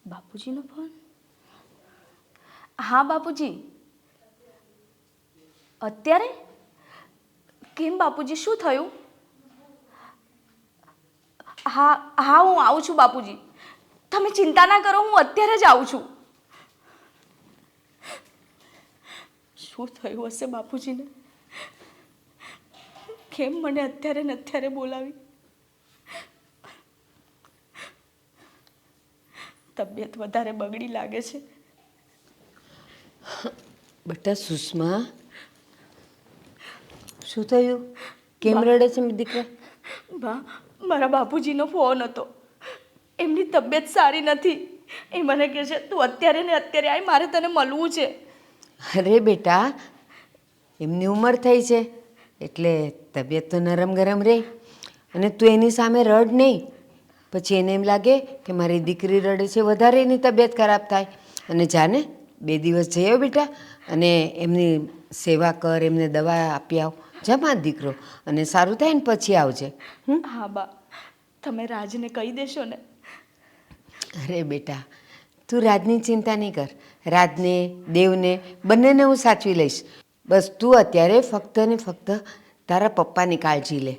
બાપુજીનો phone? હા બાપુજી. અત્યારે? કેમ બાપુજી, શું થયું? હા હા, હું આવું છું બાપુજી. તમે ચિંતા ના કરો, હું અત્યારે જ આવું છું. શું થયું હશે બાપુજીને? કેમ મને અત્યારે ને અત્યારે બોલાવી? તબિયત વધારે બગડી લાગે છે. બેટા સુષ્મા, શું થયું? કેમ બા રડે છે દીકરા? બા, મારા બાપુજીનો ફોન હતો. એમની તબિયત સારી નથી. એ મને કહે છે તું અત્યારે ને અત્યારે આય, મારે તને મળવું છે. અરે બેટા, એમની ઉંમર થઈ છે એટલે તબિયત તો નરમ ગરમ રહે. અને તું એની સામે રડ નહીં. પછી એને એમ લાગે કે મારી દીકરી રડે છે, વધારે એની તબિયત ખરાબ થાય. અને જાને 2 દિવસ જઈ આવ બેટા, અને એમની સેવા કર, એમને દવા આપી આવ. જા મારો દીકરો, અને સારું થાય ને પછી આવજે. હા બા, તમે રાજને કહી દેશો ને? અરે બેટા, તું રાજની ચિંતા નહીં કર. રાજને, દેવને બંનેને હું સાચવી લઈશ. બસ તું અત્યારે ફક્ત ને ફક્ત તારા પપ્પાની કાળજી લે.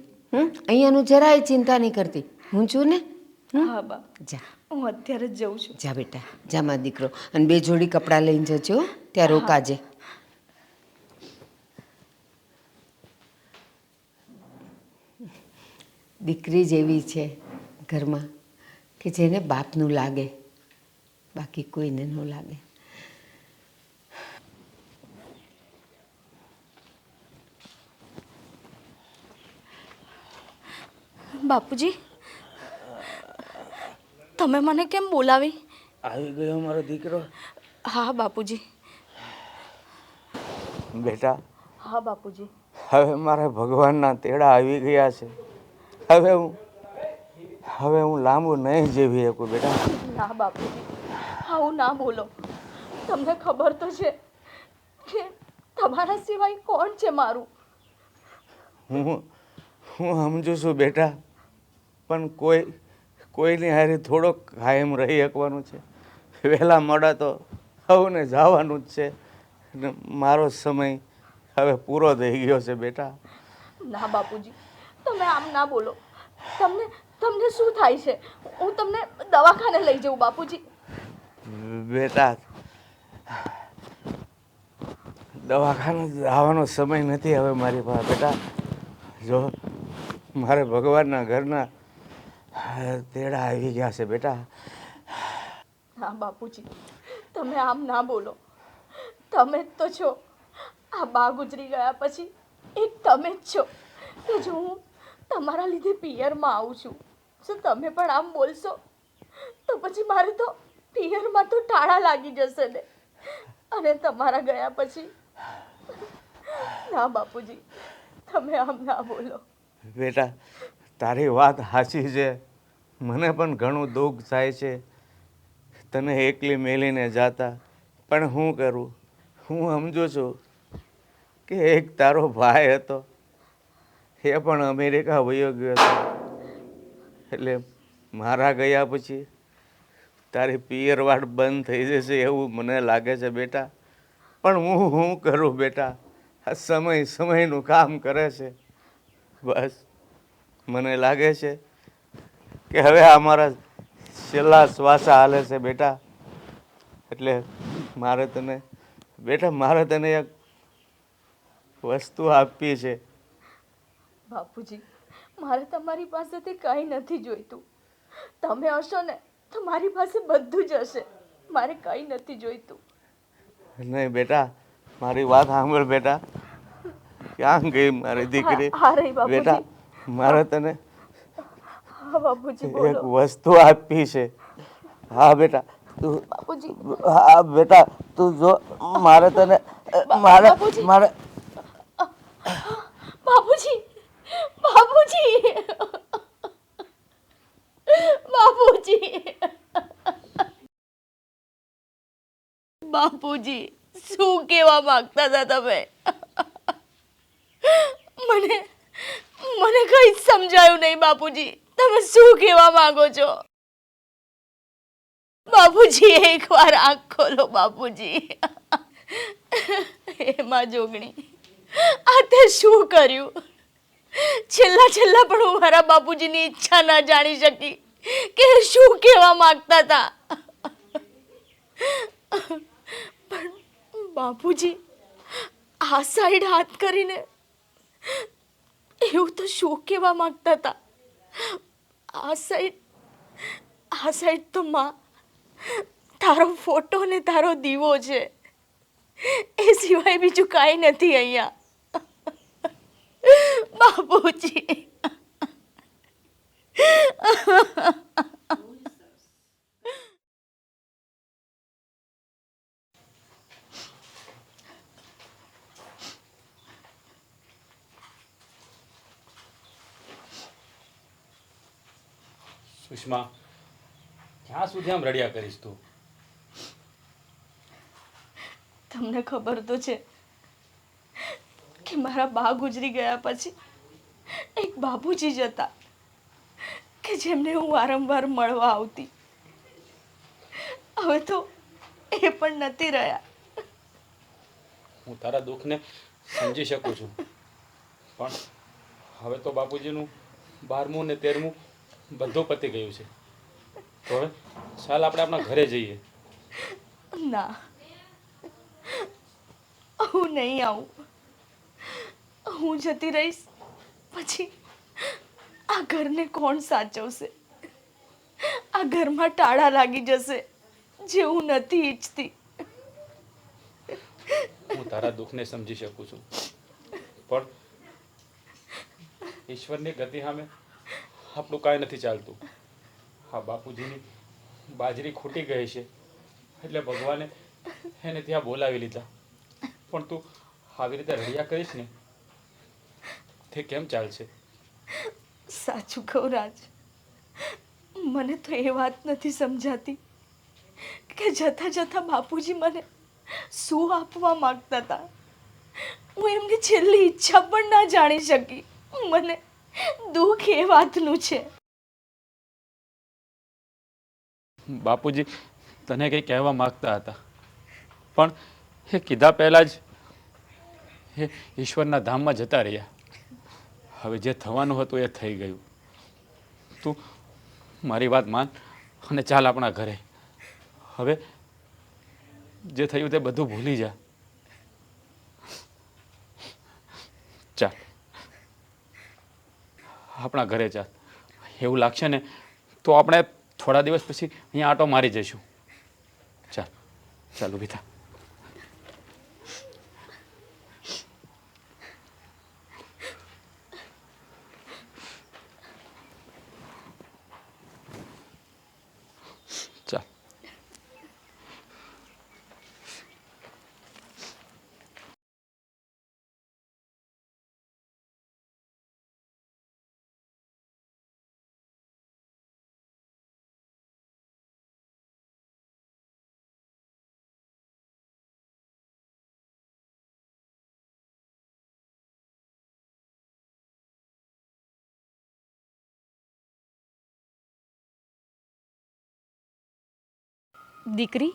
અહીંયાનું જરાય ચિંતા નહીં કરતી, હું છું ને. હા બા, જા હું અત્યારે જ જઉં છું. જા બેટા, જા મારો દીકરો. અને 2 જોડી કપડાં લઈને જજો, ત્યાં હા રોકાજે. દીકરી જેવી છે ઘરમાં કે જેને બાપનું લાગે, બાકી કોઈને ન લાગે. બાપુજી, તમે મને કેમ બોલાવી? આવી ગયો મારો દીકરો? હા બાપુજી. બેટા, હા બાપુજી. હવે મારા ભગવાનના તેડા આવી ગયા છે. હવે હું લાંબુ નહીં જીવી શકું બેટા. ના બાપુજી, આવું ના બોલો. તમને ખબર તો છે કે તમારા સિવાય કોણ છે મારું? હું સમજુ છું બેટા, પણ કોઈની હારે થોડોક કાયમ રહી શકવાનું છે. વહેલા મોડા તો સૌને જવાનું જ છે. અને મારો સમય હવે પૂરો થઈ ગયો છે બેટા. ના બાપુજી, તમે આમ ના બોલો. તમને તમને શું થાય છે? હું તમને દવાખાને લઈ જાઉં બાપુજી. બેટા, દવાખાને જવાનો સમય નથી હવે મારી પાસે બેટા. જો મારે ભગવાનના ઘરના તેડા આવી ગયા છે બેટા. ના બાપુજી, તમે આમ ના બોલો. તમે જ તો છો. આ બા ગુજરી ગયા પછી એક તમે જ છો કે જો હું તમારા લીધે પિયરમાં આવું છું. જો તમે પણ આમ બોલશો તો પછી મારે તો પિયરમાં તો ટાળા લાગી જશે ને. અને તમારા ગયા પછી ના બાપુજી, તમે આમ ના બોલો. બેટા, તારી વાત સાચી છે. મને પણ ઘણું દુઃખ થાય છે તને એકલી મેલીને જાતા. પણ શું કરું? હું સમજુ છું કે એક તારો ભાઈ હતો, એ પણ અમેરિકા વયો ગયો હતો. એટલે મારા ગયા પછી તારી પિયરવાડ બંધ થઈ જશે એવું મને લાગે છે બેટા. પણ હું શું કરું બેટા? આ સમયનું કામ કરે છે. બસ મને લાગે છે કે હવે આ મારા છેલ્લા શ્વાસા હાલે છે બેટા. એટલે મારે તને એક વસ્તુ આપવી છે. બાપુજી, મારે તમારી પાસેથી કંઈ નથી જોઈતું. તમે હશો ને તો મારી પાસે બધું જ હશે. મારે કંઈ નથી જોઈતું. નહીં બેટા, મારી વાત સાંભળ બેટા. ક્યાં ગઈ મારી દીકરી? હા રહી બેટા, બાપુજી. મારે તને હા બાપુજી, એક બોલો. વસ્તુ આપવી છે. હા બેટા, તું બાપુજી. હા બેટા, તું જો મારે તને બાપુજી. મારે બાપુજી. બાપુજી. બાપુજી. બાપુજી, શું કહેવા માંગતા હતા તમે? મને મને કંઈ જ સમજાયું નહીં બાપુજી. તમે શું કહેવા માંગો છો? બાપુજી એકવાર આંખ ખોલો બાપુજી. એમાં જોગણી આ તે શું કર્યું? છેલ્લા પણ હું મારા બાપુજીની ઈચ્છા ના જાણી શકી કે શું કહેવા માંગતા હતા. પણ બાપુજી આ સાઈડ હાથ કરીને એવું તો શું કહેવા માંગતા હતા? આ સાઈડ તો માં તારો ફોટો ને તારો દીવો છે, એ સિવાય બીજું કાંઈ નથી અહીંયા. બાપુજી સુષ્મા, ક્યાં સુધી આમ રડ્યા કરીશ તું? તમને ખબર તો છે કે મારા બા ગુજરી ગયા પછી એક બાપુજી જ હતા કે જેમને હું વારંવાર મળવા આવતી. હવે તો એ પણ નથી રહ્યા. હું તારા દુઃખને સમજી શકું છું, પણ હવે તો બાપુજીનું 12મું ને 13મું બધું પતી ગયું છે. તો હવે ચાલ આપણે આપણા ઘરે જઈએ. ના, હું નહીં આવું. હું જતી રહીશ પછી આ ઘરને કોણ સાચવશે? આ ઘરમાં ટાળા લાગી જશે જે હું નથી ઈચ્છતી. હું તારા દુઃખને સમજી શકું છું, પણ ઈશ્વરની ગતિ સામે આપણું કાંઈ નથી ચાલતું. હા, બાપુજીની બાજરી ખૂટી ગઈ છે એટલે ભગવાને એને ત્યાં બોલાવી લીધા. પણ તું આવી રીતે રડ્યા કરીશ ને તે કેમ ચાલશે? સાચું કહું રાજ, મને તો એ વાત નથી સમજાતી કે જતા જતા બાપુજી મને શું આપવા માંગતા હતા. હું એમની છેલ્લી ઈચ્છા પણ ના જાણી શકી. મને દુઃખ એ વાતનું છે. બાપુજી તને કંઈ કહેવા માગતા હતા, પણ એ કીધા પહેલાં જ એ ઈશ્વરના ધામમાં જતા રહ્યા. હવે જે થવાનું હતું એ થઈ ગયું. તું મારી વાત માન અને ચાલ આપણા ઘરે. હવે જે થયું તે બધું ભૂલી જા. ચાલ આપણા ઘરે ચાલ. એવું લાગશે ને તો આપણે થોડા દિવસ પછી અહીંયા આંટો મારી જઈશું. ચાલ ચાલ ઊભી થા. ચાલ. દીકરી,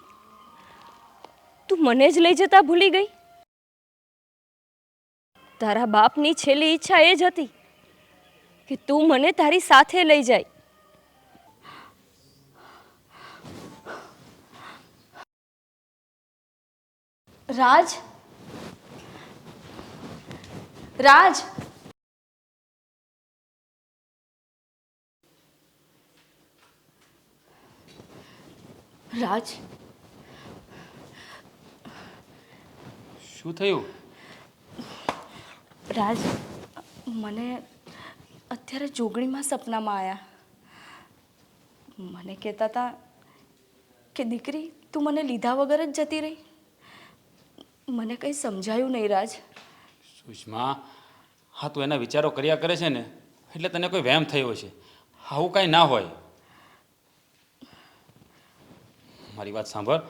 તું મને જ લઈ જતા ભૂલી ગઈ? તારા બાપની છેલ્લી ઈચ્છા એ જ હતી કે તું મને તારી સાથે લઈ જાય. રાજ, રાજ, રાજ, શું થયું? રાજ, મને અત્યારે જોગણીમાં સપનામાં આવ્યા. મને કહેતા હતા કે દીકરી તું મને લીધા વગર જ જતી રહી. મને કંઈ સમજાયું નહીં રાજ. સુષ્મા, હા તું એના વિચારો કર્યા કરે છે ને એટલે તને કોઈ વહેમ થયો છે. આવું કાંઈ ના હોય. મારી વાત સાંભળ,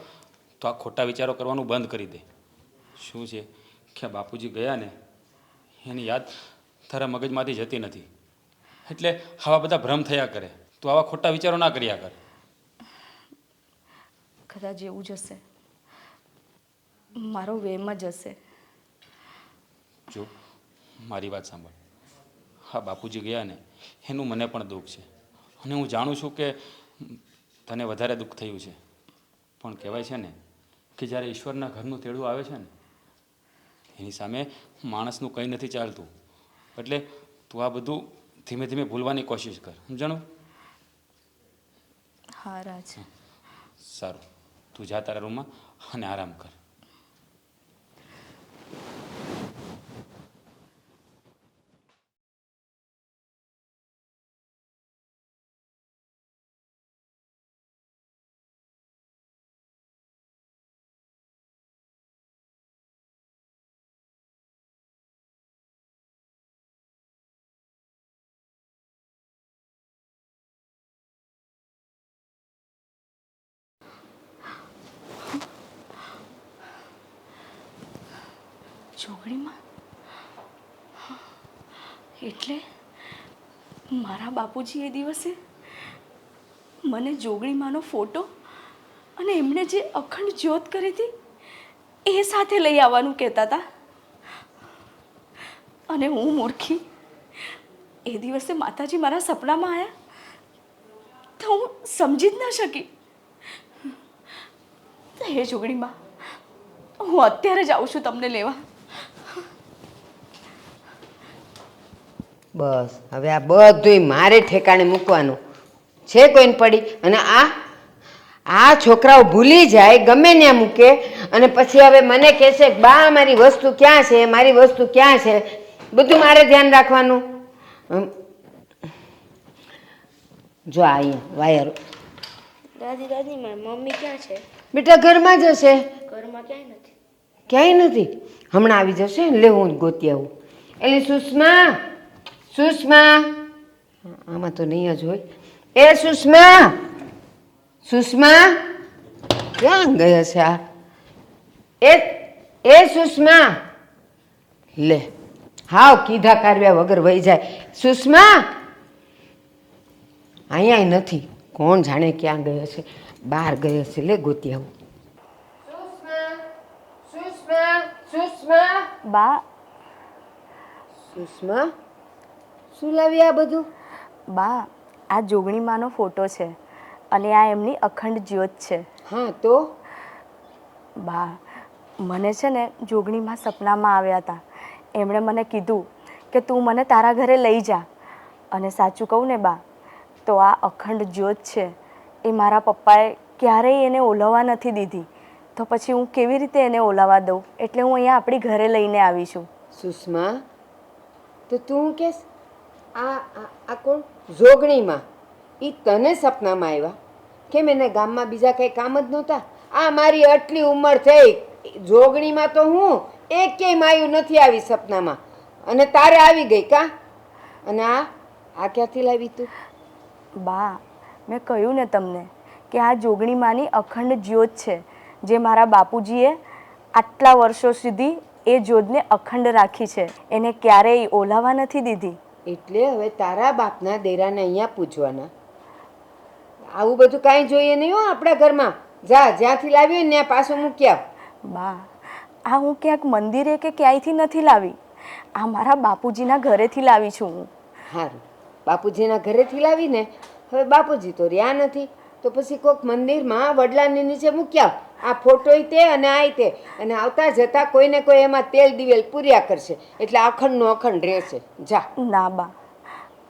તો આ ખોટા વિચારો કરવાનું બંધ કરી દે. શું છે કે બાપુજી ગયા ને એની યાદ તારા મગજમાંથી જતી નથી, એટલે આવા બધા ભ્રમ થયા કરે. તું આવા ખોટા વિચારો ના કર્યા કર. કદાચ એવું જ હશે, મારો વેમ જ હશે. જો મારી વાત સાંભળ. હા, બાપુજી ગયા ને એનું મને પણ દુઃખ છે, અને હું જાણું છું કે તને વધારે દુઃખ થયું છે. પણ કહેવાય છે ને કે જ્યારે ઈશ્વરના ઘરનું તેડું આવે છે ને એની સામે માણસનું કંઈ નથી ચાલતું. એટલે તું આ બધું ધીમે ધીમે ભૂલવાની કોશિશ કર, સમજાણું? હા રાજ. સારું, તું જા તારા રૂમમાં અને આરામ કર. જોગણીમાં એટલે મારા બાપુજી એ દિવસે મને જોગણીમાંનો ફોટો અને એમણે જે અખંડ જ્યોત કરી હતી એ સાથે લઈ આવવાનું કહેતા હતા. અને હું મૂર્ખી એ દિવસે માતાજી મારા સપનામાં આવ્યા તો હું સમજી જ ન શકી. હે જોગણીમાં, હું અત્યારે જ આવું છું તમને લેવા. બસ હવે આ બધુંય મારે ઠેકાણે મૂકવાનું છે. કોઈને પડી અને આ છોકરાઓ ભૂલી જાય, ગમે ત્યાં મૂકે, અને પછી હવે મને કહેશે કે બા મારી વસ્તુ ક્યાં છે, મારી વસ્તુ ક્યાં છે. બધું મારે ધ્યાન રાખવાનું. જો અહીંયા વાયર. દાદી દાદી મારી મમ્મી ક્યાં છે? બેટા ઘરમાં જ હશે. ઘરમાં ક્યાંય નથી. ક્યાંય નથી? હમણાં આવી જશે ને, લે હું ગોતી આવું. એટલે સુષ્મા, સુષ્મા, આમાં તો નહીં જ હોય. એ સુષ્મા, સુષ્મા ક્યાં ગયા છે આ? એ સુષ્મા, લે હાવ કીધા કાઢ્યા વગર વહી જાય. સુષ્મા અહીંયા નથી, કોણ જાણે ક્યાં ગયા છે, બહાર ગયા છે. લે ગોતી આવું. સુષ્મા, સુષ્મા, સુષ્મા. બા, સુષ્મા, શું લાવી આ બધું? બા, આ જોગણીમાંનો ફોટો છે અને આ એમની અખંડ જ્યોત છે. હા તો બા, મને છે ને જોગણીમાં સપનામાં આવ્યા હતા. એમણે મને કીધું કે તું મને તારા ઘરે લઈ જા. અને સાચું કહું ને બા, તો આ અખંડ જ્યોત છે એ મારા પપ્પાએ ક્યારેય એને ઓલવવા નથી દીધી. તો પછી હું કેવી રીતે એને ઓલાવવા દઉં? એટલે હું અહીંયા આપણી ઘરે લઈને આવી છું. સુષ્મા, તો તું કેસ આ કોણ? જોગણીમાં એ તને સપનામાં આવ્યા? કેમ એને ગામમાં બીજા કંઈ કામ જ નહોતા? આ મારી આટલી ઉંમર થઈ, જોગણીમાં તો હું એકેય માયું નથી આવી સપનામાં, અને તારે આવી ગઈ કા? અને આ ક્યાંથી લાવી તું? બા, મેં કહ્યું ને તમને કે આ જોગણીમાંની અખંડ જ્યોત છે, જે મારા બાપુજીએ આટલા વર્ષો સુધી એ જ્યોતને અખંડ રાખી છે. એને ક્યારેય ઓલાવવા નથી દીધી. એટલે હવે તારા બાપના દેરાને અહીંયા પૂછવાના? આવું બધું કાંઈ જોઈએ નહીં હો આપણા ઘરમાં. જા, જ્યાંથી લાવ્યું ને ત્યાં પાછું મૂકી આવ. બા, આ હું ક્યાંક મંદિરે કે ક્યાંયથી નથી લાવી. આ મારા બાપુજીના ઘરેથી લાવી છું હું. સારું, બાપુજીના ઘરેથી લાવીને હવે બાપુજી તો રહ્યા નથી, તો પછી કોઈક મંદિરમાં વડલાની નીચે મૂકી આવ. આ ફોટોય તે અને આય તે, અને આવતા જતા કોઈને કોઈ એમાં તેલ દિવેલ પૂર્યા કરશે, એટલે અખંડનો અખંડ રહેશે. જા. ના બા,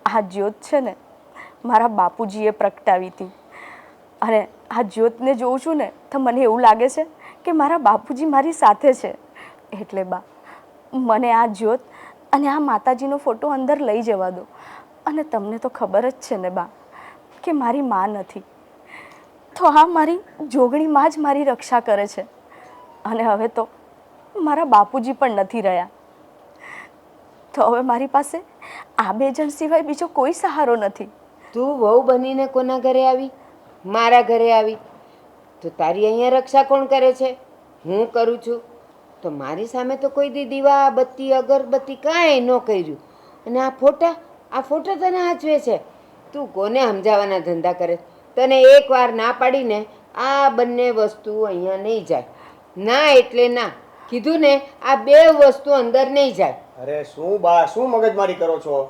આ જ્યોત છે ને મારા બાપુજીએ પ્રગટાવી હતી. અને આ જ્યોતને જોઉં છું ને તો મને એવું લાગે છે કે મારા બાપુજી મારી સાથે છે. એટલે બા, મને આ જ્યોત અને આ માતાજીનો ફોટો અંદર લઈ જવા દો. અને તમને તો ખબર જ છે ને બા કે મારી માં નથી, તો આ મારી જોગણી માં જ મારી રક્ષા કરે છે. અને હવે તો મારા બાપુજી પણ નથી રહ્યા, તો હવે મારી પાસે આ બે જણ સિવાય બીજો કોઈ સહારો નથી. તું વહુ બનીને કોના ઘરે આવી? મારા ઘરે આવી. તો તારી અહીંયા રક્ષા કોણ કરે છે? હું કરું છું. તો મારી સામે તો કોઈ દી દીવા બત્તી અગરબત્તી કાંઈ ન કર્યું. અને આ ફોટા તને હાચવે છે. તું કોને સમજાવવાના ધંધા કરે? તને એકવાર ના પાડીને આ બંને વસ્તુ અહીંયા નહીં જાય. ના એટલે ના, કીધું ને, આ બે વસ્તુ અંદર નહીં જાય. અરે શું બા, શું મગજમારી કરો છો?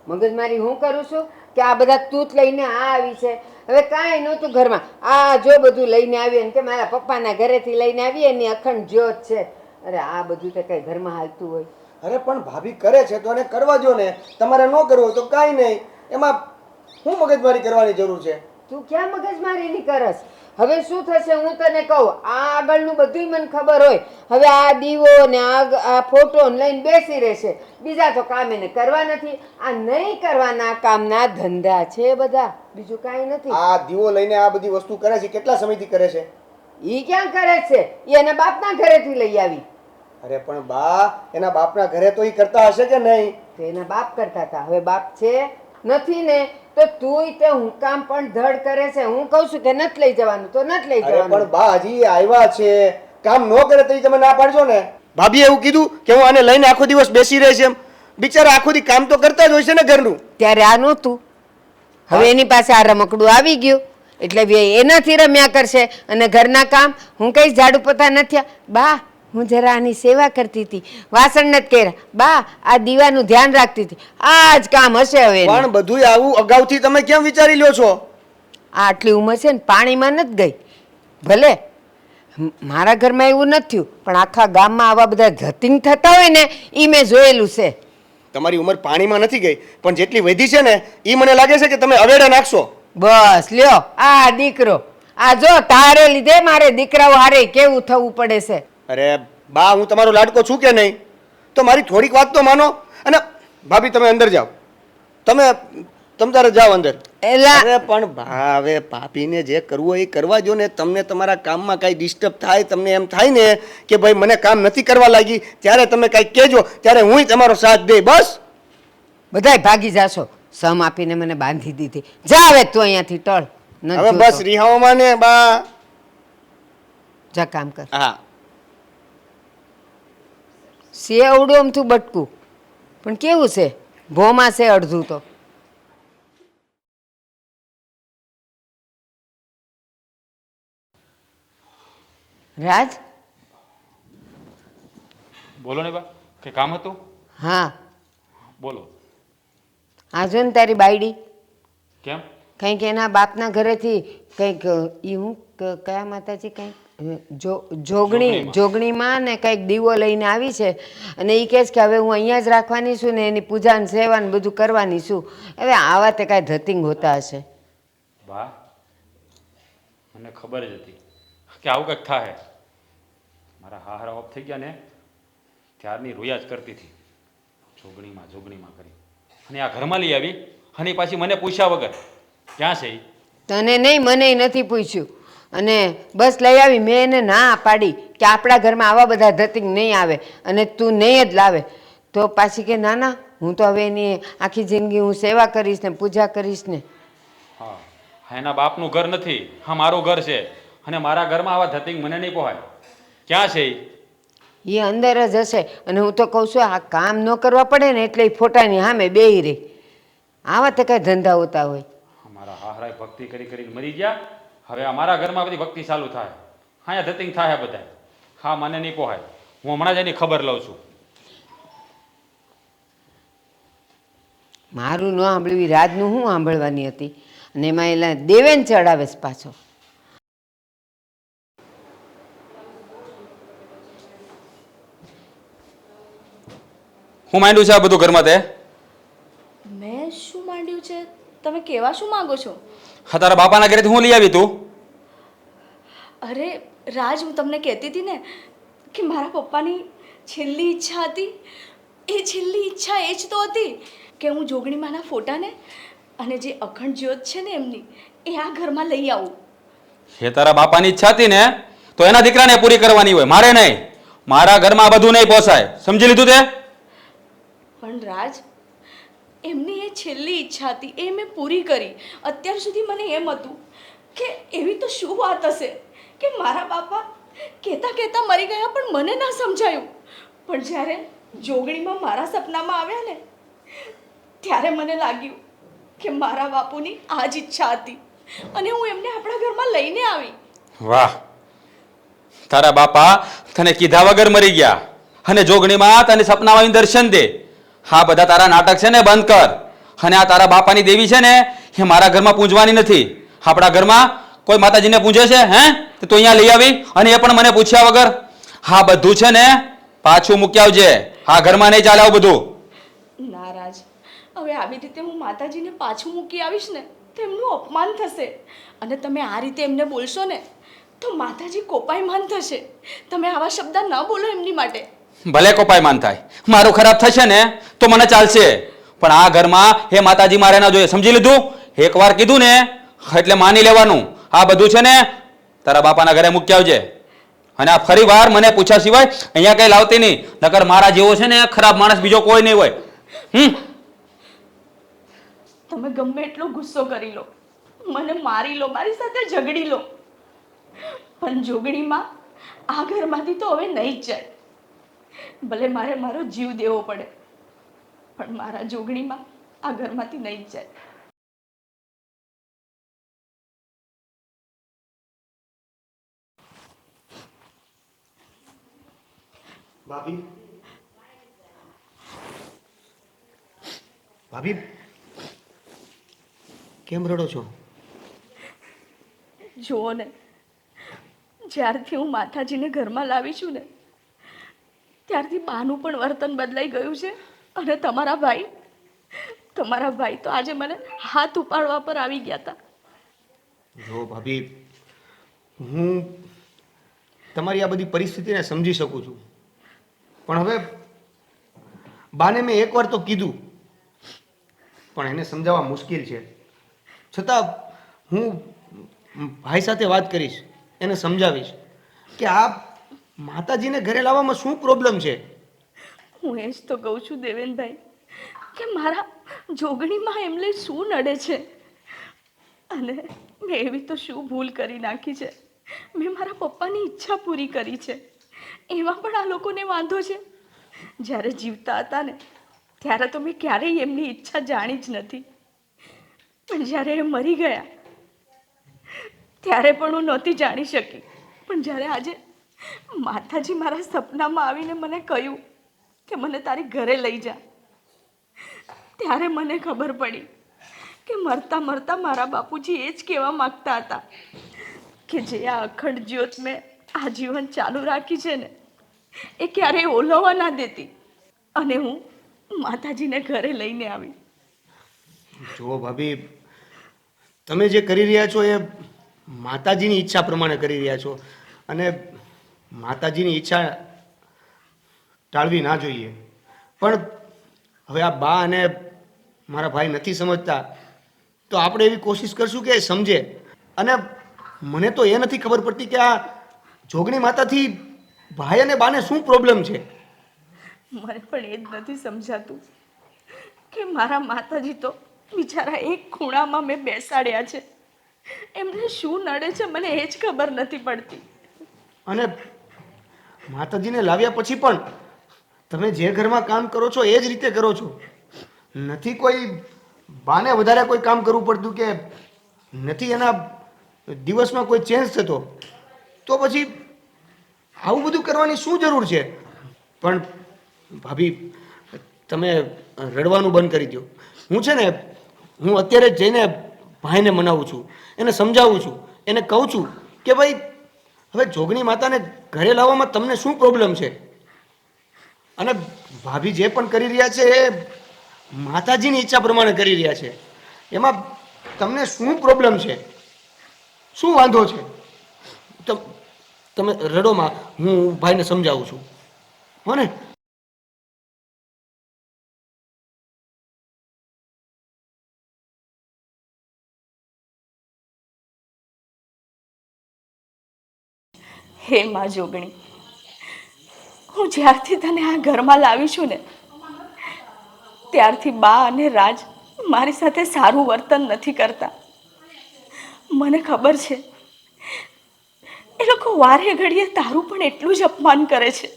મગજમારી હું કરું છું કે આ બધા તૂત લઈને આ આવી છે. હવે કાંઈ નહોતું ઘરમાં, આ જો બધું લઈને આવી, અને કે મારા પપ્પાના ઘરેથી લઈને આવી, એની અખંડ જ્યોત છે. અરે આ બધું તો કઈ ઘરમાં હાલતું હોય? અરે પણ ભાભી કરે છે તો એને કરવા જો ને. તમારે ન કરવું હોય તો કાંઈ નહીં. એમાં શું મગજમારી કરવાની જરૂર છે? તું ક્યાં મગજમારી ની કરસ? હવે શું થશે હું તને કહું, આ આગળનું બધું મને ખબર હોય. હવે આ દીવો ને આ ફોટો લઈને બેસી રહેશે, બીજા તો કામ એને કરવા નથી. આ નહીં કરવાના કામના ધંધા છે બધા, બીજું કાંઈ નથી. આ દીવો લઈને આ બધી વસ્તુ કરે છે, કેટલા સમયથી કરે છે? ઈ ક્યાં કરે છે? ઈ એના બાપના ઘરેથી લઈ આવી. અરે પણ બા, એના બાપના ઘરે તો ઈ કરતા હશે કે નહીં? તો એના બાપ કરતા હતા, હવે બાપ છે નથી ને, તો તુંય તે હું કામ પણ ધડ કરે છે. હું કહું છું કે નથી લઈ જવાનું તો નથી લઈ અરે પણ જવાનું. બા, હજી આવ્યા છે, કામ ન કરે તો ઈ તમે ના પાડજો ને. ભાભીએ એવું કીધું કે હું આને લઈને આખો દિવસ બેસી રહે છે એમ. બિચારા આખો દી કામ તો કરતા જ હોય છે ને ઘરનું. ત્યારે આ નહોતું, હવે એની પાસે આ રમકડું આવી ગયું એટલે એનાથી રમ્યા કરશે. અને ઘરના કામ હું કઈ ઝાડુ પોતા નથી. બા, હું જરા આની સેવા કરતી હતી, વાસણ નથી કર્યા. બા, આ દીવાનું ધ્યાન રાખતી હતી. આ જ કામ હશે હવે એનું. પણ બધુંય આવું અગાઉથી તમે કેમ વિચારી લ્યો છો? આ આટલી ઉંમર છે ને પાણીમાં નથી ગઈ. ભલે મારા ઘરમાં એવું નથી થયું, પણ આખા ગામમાં આવા બધા ધતિંગ થતા હોય ને એ મેં જોયેલું છે. તમારી ઉંમર પાણીમાં નથી ગઈ, પણ જેટલી વધી છે ને એ મને લાગે છે કે તમે અવેડા નાખશો. બસ લ્યો, આ દીકરો, આ જો તારે લીધે મારે દીકરાઓ હારે કેવું થવું પડે છે. અરે બા, હું તમારો લાડકો છું કે નહીં? તો મારી થોડીક વાત તો માનો. અને ભાભી તમે અંદર જાઓ, તમે તારે જાઓ અંદર. એલા અરે પણ બા, હવે ભાભીને જે કરવું હોય એ કરવા જો ને. તમને તમારા કામમાં કાંઈ ડિસ્ટર્બ થાય, તમને એમ થાય ને કે ભાઈ મને કામ નથી કરવા લાગી, ત્યારે તમે કાંઈક કહેજો, ત્યારે હુંય તમારો સાથ દે. બસ બધાય ભાગી જાશો. સમ આપીને મને બાંધી દીધી. જા હવે તું અહીંયાથી ટળ. ન હવે જોતો. બસ રિહાઓમાં ને બા. જા કામ કર. હા, સેવડું અમથું બટકું, પણ કેવું છે, ભોમાં છે અડધું તો. રાજ, બોલો ને બા, કે કામ હતું? હા, બોલો. આ જો ને તારી બાયડી કેમ? કંઈક એના બાપના ઘરેથી કંઈક ઈ હું કયા માતાજી કંઈક જોગણીમાં ને કંઈક દીવો લઈને આવી છે. અને એ કહે છે કે હવે હું અહીંયા જ રાખવાની છું ને એની પૂજા ને સેવા ને બધું કરવાની છું. હવે આવા તે કાંઈ ધતિંગ હોતા હશે. બા, મને ખબર જ હતી કે આવું કંઈક થાય. મારા હારા ઓફ થઈ ગયા ને ત્યારની રોયા જ કરતી હતી, જોગણીમાં કરી. અને આ ઘરમાં લઈ આવી અને પાછી મને પૂછ્યા વગર ક્યાં છે ઈ? તને નહીં, મને નથી પૂછ્યું. અને બસ લઈ આવી. મેં એને ના પાડી કે આપણા ઘરમાં આવા બધા ધતિંગ નહીં આવે અને તું નહીં જ લાવે. તો પાછી કે ના ના, હું તો હવે એની આખી જિંદગી હું સેવા કરીશ ને પૂજા કરીશ ને. હા, એના બાપનું ઘર નથી, હા મારું ઘર છે. અને મારા ઘરમાં આવા ધતિંગ મને નહીં પોહાય. ક્યાં છે ઈ? એ અંદર જ હશે. અને હું તો કહું છું આ કામ ન કરવા પડે ને એટલે એ ફોટાની સામે બેહી રહી. આવા તો કાંઈ ધંધા હોતા હોય. મારા હાહરાએ ભક્તિ કરીને મરી ગયા. હવે અમારા ઘરમાં બધી ભક્તિ ચાલુ થાય, હા ધતિંગ થાય બધા. હા મને નહીં પોહાય. હું હમણાં જ એની ખબર લઉં છું. મારું ન સાંભળ્યું, રાજનું હું સાંભળવાની હતી. અને એમાં એલા દેવેન ચડાવે છે પાછો. હું માંડ્યું છે આ બધું ઘરમાં તે? મેં શું માંડ્યું છે? તમે કહેવા શું માંગો છો? હા, તારા બાપાના ઘરેથી હું લઈ આવી તું? અરે રાજ, હું તમને કહેતી હતી ને કે મારા પપ્પાની છેલ્લી ઈચ્છા હતી. એ છેલ્લી ઈચ્છા એ જ તો હતી કે હું જોગણીમાના ફોટાને અને જે અખંડ જ્યોત છે ને એમની, એ આ ઘરમાં લઈ આવું. એ તારા બાપાની ઈચ્છા હતી ને તો એના દીકરાને પૂરી કરવાની હોય, મારે નહીં. મારા ઘરમાં આ બધું નહીં પોસાય, સમજી લીધું તે? પણ રાજ, એમની એ છેલ્લી ઈચ્છા હતી, એ મેં પૂરી કરી. અત્યાર સુધી મને એમ હતું કે એવી તો શું વાત હશે કે મારા બાપા કહેતા મરી ગયા, પણ મને ના સમજાયું. પણ જ્યારે જોગણીમાં મારા સપનામાં આવ્યા ને ત્યારે મને લાગ્યું કે મારા બાપુની આ જ ઈચ્છા હતી અને હું એમને આપણા ઘરમાં લઈને આવી. વાહ, તારા બાપા તને કીધા વગર મરી ગયા અને જોગણીમાં તને સપનામાં આવીને દર્શન દે. હા, બધા તારા નાટક છે ને બંધ કર. અને આ તારા બાપાની દેવી છે ને એ મારા ઘરમાં પૂજવાની નથી. આપણા ઘરમાં કોઈ માતાજીને પૂજે છે? હે? તો તું અહીંયા લઈ આવી અને એ પણ મને પૂછ્યા વગર. હા, બધું છે ને પાછું મૂકી આવજે. હા, ઘરમાં નહીં ચાલે આવું બધું. નારાજ, હવે આવી રીતે હું માતાજીને પાછું મૂકી આવીશ ને તો એમનું અપમાન થશે. અને તમે આ રીતે એમને બોલશો ને તો માતાજી કોપાયમાન થશે. તમે આવા શબ્દ ન બોલો એમની માટે. ભલે કોપાયમાન થાય, મારું ખરાબ થશે ને તો મને ચાલશે, પણ આ ઘરમાં હે માતાજી મારે ના જોઈએ. સમજી લીધું? એકવાર કીધું ને એટલે માની લેવાનું. આ બધું છે ને તારા બાપાના ઘરે મૂકી આવજે. અને આ ફરી વાર મને પૂછ્યા સિવાય અહીંયા કઈ લાવતી નહીં, નકર મારા જેવો છે ને ખરાબ માણસ બીજો કોઈ નહીં હોય. તમે ગમે એટલો ગુસ્સો કરી લો, મને મારી લો, મારી સાથે ઝઘડી લો, પણ જોગણીમાં આ ઘરમાંથી તો હવે નહીં જ જાય. ભલે મારે મારો જીવ દેવો પડે, પણ મારા જોગણીમાં આ ઘરમાંથી નહીં જ જાય. ભાભી, ભાભી કેમ રડો છો? જુઓ ને, જ્યારથી હું માતાજીને ઘરમાં લાવી છું ને ત્યારથી બાનું પણ વર્તન બદલાઈ ગયું છે. અને તમારા ભાઈ તો આજે મને હાથ ઉપાડવા પર આવી ગયા હતા. જો ભાભી, હું તમારી આ બધી પરિસ્થિતિને સમજી શકું છું, પણ હવે બાને મેં એકવાર તો કીધું, પણ એને સમજાવવા મુશ્કેલ છે. છતાં હું ભાઈ સાથે વાત કરીશ, એને સમજાવીશ કે આ માતાજીને ઘરે લાવવામાં શું પ્રોબ્લેમ છે. હું એ જ તો કહું છું દેવેનભાઈ કે મારા જોગણીમાં એમને શું નડે છે, અને મેં એવી તો શું ભૂલ કરી નાખી છે. મેં મારા પપ્પાની ઈચ્છા પૂરી કરી છે, એમાં પણ આ લોકોને વાંધો છે. જ્યારે જીવતા હતા ને ત્યારે તો મેં ક્યારેય એમની ઈચ્છા જાણી જ નથી, પણ જ્યારે એ મરી ગયા ત્યારે પણ હું નહોતી જાણી શકી. પણ જ્યારે આજે માતાજી મારા સપનામાં આવીને મને કહ્યું કે મને તારી ઘરે લઈ જા, ત્યારે મને ખબર પડી કે મરતા મરતા મારા બાપુજી એ જ કહેવા માગતા હતા કે જે આ અખંડ જ્યોત મેં આજીવન ચાલુ રાખી છે ને એ ક્યારેય ઓલવવા ના દેતી. અને હું માતાજીને ઘરે લઈને આવી. જો ભાભી, તમે જે કરી રહ્યા છો એ માતાજીની ઈચ્છા પ્રમાણે કરી રહ્યા છો, અને માતાજીની ઈચ્છા ટાળવી ના જોઈએ. પણ હવે આ બા અને મારા ભાઈ નથી સમજતા, તો આપણે એવી કોશિશ કરશું કે એ સમજે. અને મને તો એ નથી ખબર પડતી કે આ જોગણી માતાથી ભાઈ અને બાને શું પ્રોબ્લેમ છે. મને પણ એ જ નથી સમજાતું કે મારા માતાજી તો બિચારા એક ખૂણામાં મેં બેસાડ્યા છે, એમને શું નડે છે મને એ જ ખબર નથી પડતી. અને માતાજીને લાવ્યા પછી પણ તમે જે ઘરમાં કામ કરો છો એ જ રીતે કરો છો. નથી કોઈ બાને વધારે કોઈ કામ કરવું પડતું, કે નથી એના દિવસમાં કોઈ ચેન્જ થતો, તો પછી આવું બધું કરવાની શું જરૂર છે? પણ ભાભી, તમે રડવાનું બંધ કરી દો. હું છે ને હું અત્યારે જ જઈને ભાઈને મનાવું છું, એને સમજાવું છું, એને કહું છું કે ભાઈ હવે જોગણી માતાને ઘરે લાવવામાં તમને શું પ્રોબ્લેમ છે. અને ભાભી જે પણ કરી રહ્યા છે એ માતાજીની ઈચ્છા પ્રમાણે કરી રહ્યા છે, એમાં તમને શું પ્રોબ્લેમ છે, શું વાંધો છે? તમે રડોમાં, હું ભાઈને સમજાવું છું, હો ને? હે માં જોગણી, હું જ્યારથી તને આ ઘરમાં લાવી છું ને ત્યારથી બા અને રાજ મારી સાથે સારું વર્તન નથી કરતા. મને ખબર છે એ લોકો વારે ઘડીએ તારું પણ એટલું જ અપમાન કરે છે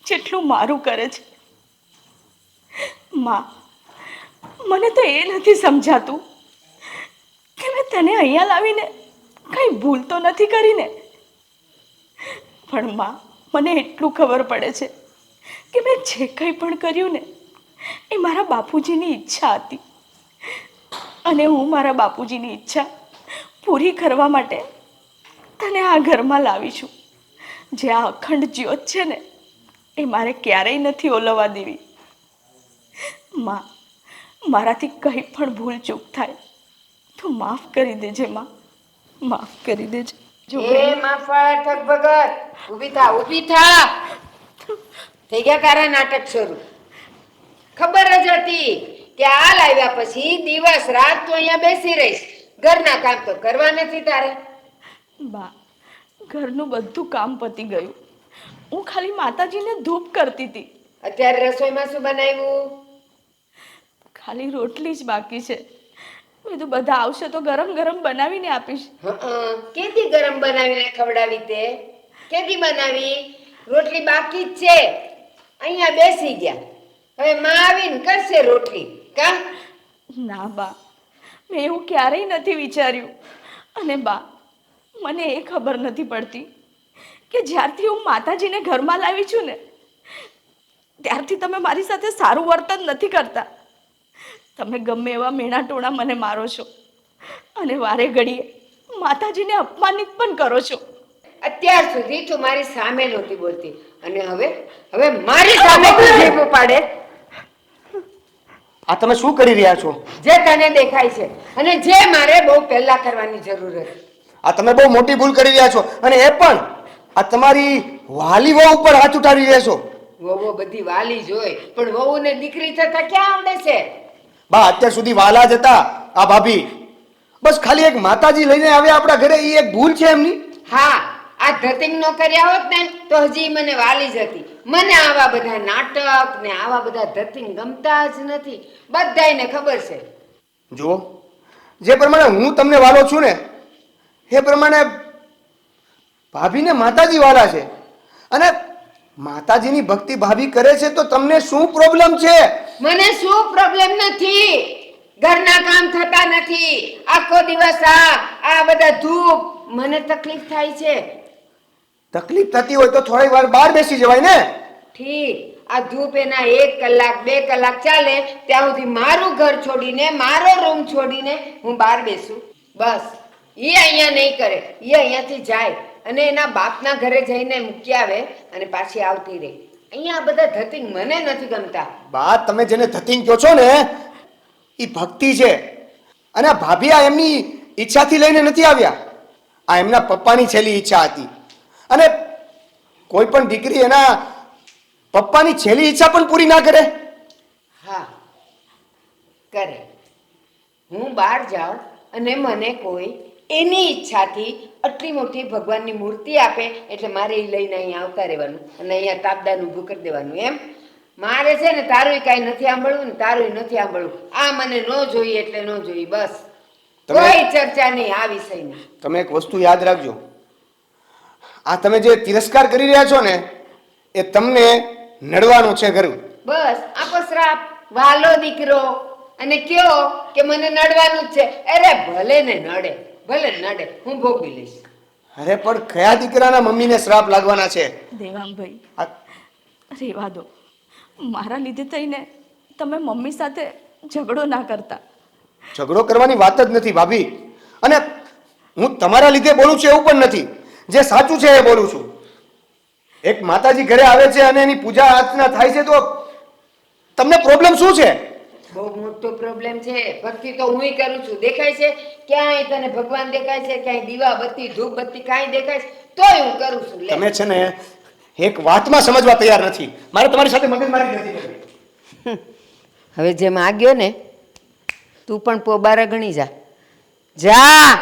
જેટલું મારું કરે છે. માં, મને તો એ નથી સમજાતું કે મેં તને અહીંયા લાવીને કંઈ ભૂલ તો નથી કરીને. પણ માં, મને એટલું ખબર પડે છે કે મેં જે કંઈ પણ કર્યું ને એ મારા બાપુજીની ઈચ્છા હતી, અને હું મારા બાપુજીની ઈચ્છા પૂરી કરવા માટે તને આ ઘરમાં લાવી છું. જે આ અખંડ જ્યોત છે ને એ મારે ક્યારેય નથી ઓલવવા દેવી. માં, મારાથી કંઈ પણ ભૂલ ચૂક થાય તો માફ કરી દેજે માં, માફ કરી દેજે. જો એ માફાળા ઠગ ભગત, ઊભી થા, ઊભી થા. થઈ ગયા તારા નાટક શરૂ. ખબર જ હતી કે આ લાવ્યા પછી દિવસ રાત તો અહીંયા બેસી રહીશ, ઘરના કામ તો કરવા નથી તારે. બા, ઘરનું બધું કામ પતી ગયું. હું ખાલી માતાજીને ધૂપ કરતી હતી. અત્યારે રસોઈમાં શું બનાવ્યું? ખાલી રોટલી જ બાકી છે. મેં તો બધા આવશે તો ગરમ ગરમ બનાવીને આપીશ. કેદી ગરમ બનાવીને ખવડાવી તે? કેદી બનાવી? રોટલી બાકી જ છે, અહીંયા બેસી ગયા. હવે માં આવીને કરશે રોટલી કા? ના બા, મેં એવું ક્યારેય નથી વિચાર્યું. અને બા, મને એ ખબર નથી પડતી કે જ્યારથી હું માતાજીને ઘરમાં લાવી છું ને ત્યારથી તમે મારી સાથે સારું વર્તન નથી કરતા. તમે ગમે એવા મેણા ટોણા મને મારો છો અને વારે ઘડીએ માતાજીને અપમાનિત પણ કરો છો. અત્યાર સુધી તું મારી સામે નહોતી બોલતી અને હવે મારી સામે તું જીભ ઉપાડે? આ તમે શું કરી રહ્યા છો? જે તને દેખાય છે અને જે મારે બહુ પહેલા કરવાની જરૂર હતી. આ તમે બહુ મોટી ભૂલ કરી રહ્યા છો, અને એ પણ આ તમારી વાલી વહુ ઉપર હાથ ઉઠાવી રહ્યા છો. વહુ બધી વાલી જોઈ, પણ વહુને દીકરી થતા ક્યાં આવડે છે? બા, અત્યાર સુધી વાલા જ હતા આ ભાભી. બસ ખાલી એક માતાજી લઈને આવ્યા આપણા ઘરે, એ એક ભૂલ છે એમની. હા, આ ધતિંગ નો કર્યા હોત ને તો હજી મને વાલી જ હતી. મને આવા બધા નાટક ને આવા બધા ધતિંગ ગમતા જ નથી, બધાયને ખબર છે. જુઓ, જે પ્રમાણે હું તમને વાલો છું ને એ પ્રમાણે ભાભીને માતાજી વાલા છે, અને માતાજીની ભક્તિ ભાભી કરે છે તો તમને શું પ્રોબ્લેમ છે? મને શું પ્રોબ્લેમ નથી, ઘરના કામ થતા નથી, આખો દિવસ આ બધા ધૂપ, મને તકલીફ થાય છે. તકલીફ થતી હોય તો થોડી વાર બહાર બેસી જવાય ને. ઠીક, આ ધૂપ એના 1 કલાક 2 કલાક ચાલે ત્યાં સુધી મારું ઘર છોડીને, મારો રૂમ છોડીને હું બહાર બેસું? બસ, એ અહીંયા નહીં કરે, એ અહીંયાથી જાય અને એના બાપના ઘરે જઈને મૂકી આવે અને પાછી આવતી રહે. અહીંયા આ બધા ધતિંગ મને નથી ગમતા. બા, તમે જેને ધતિંગ કહો છો ને એ ભક્તિ છે, અને આ ભાભી આ એમની ઈચ્છાથી લઈને નથી આવ્યા. આ એમના પપ્પાની છેલ્લી ઈચ્છા હતી, અને કોઈ પણ દીકરી એના પપ્પાની છેલ્લી ઈચ્છા પણ પૂરી ના કરે. હા, કરે. હું બહાર જાઉં અને મને કોઈ એની ઈચ્છાથી આટલી મોટી ભગવાનની મૂર્તિ આપે એટલે મારે એ લઈને અહીંયા આવતા રહેવાનું અને અહીંયા તાપદાન ઊભું કરી દેવાનું. એમ મારે છે ને તારું કાંઈ નથી સાંભળવું ને તારું નથી સાંભળવું. આ મને ન જોઈએ એટલે ન જોઈએ, બસ. કોઈ ચર્ચા નહીં આ વિષયની. તમે એક વસ્તુ યાદ રાખજો, આ તમે જે તિરસ્કાર કરી રહ્યા છો ને એ તમને નડવાનું છે ઘર. બસ આપો શ્રાપ, વાલો દીકરો, અને કયો કે મને નડવાનું જ છે. અરે ભલે ને નડે, ભલે નડે, હું ભોગવી લઈશ. અરે પણ કયા દીકરાના મમ્મીને શ્રાપ લાગવાના છે? દેવાંગભાઈ, આ રહેવા દો. મારા લીધે થઈને તમે મમ્મી સાથે ઝઘડો ના કરતા. ઝઘડો કરવાની વાત જ નથી ભાભી, અને હું તમારા લીધે બોલું છું એવું પણ નથી. જે સાચું છે એ બોલું છું. એક માતાજી ઘરે આવે છે અને એની પૂજા અર્ચના થાય છે તો તમને પ્રોબ્લેમ શું છે? બહુ મોટો પ્રોબ્લેમ છે. ભક્તિ તો હુંય કરું છું, દેખાય છે? ક્યાંય તને ભગવાન દેખાય છે? ક્યાંય દીવા બત્તી ધૂપ બત્તી કાંઈ દેખાય છે? તોય હું કરું છું. લે, તમે છે ને એક વાતમાં સમજવા તૈયાર નથી. મારે તમારી સાથે મગજમારી નથી કરવી. હવે જેમ આ ગયો ને તું પણ પોબારા ગણી જા. જા,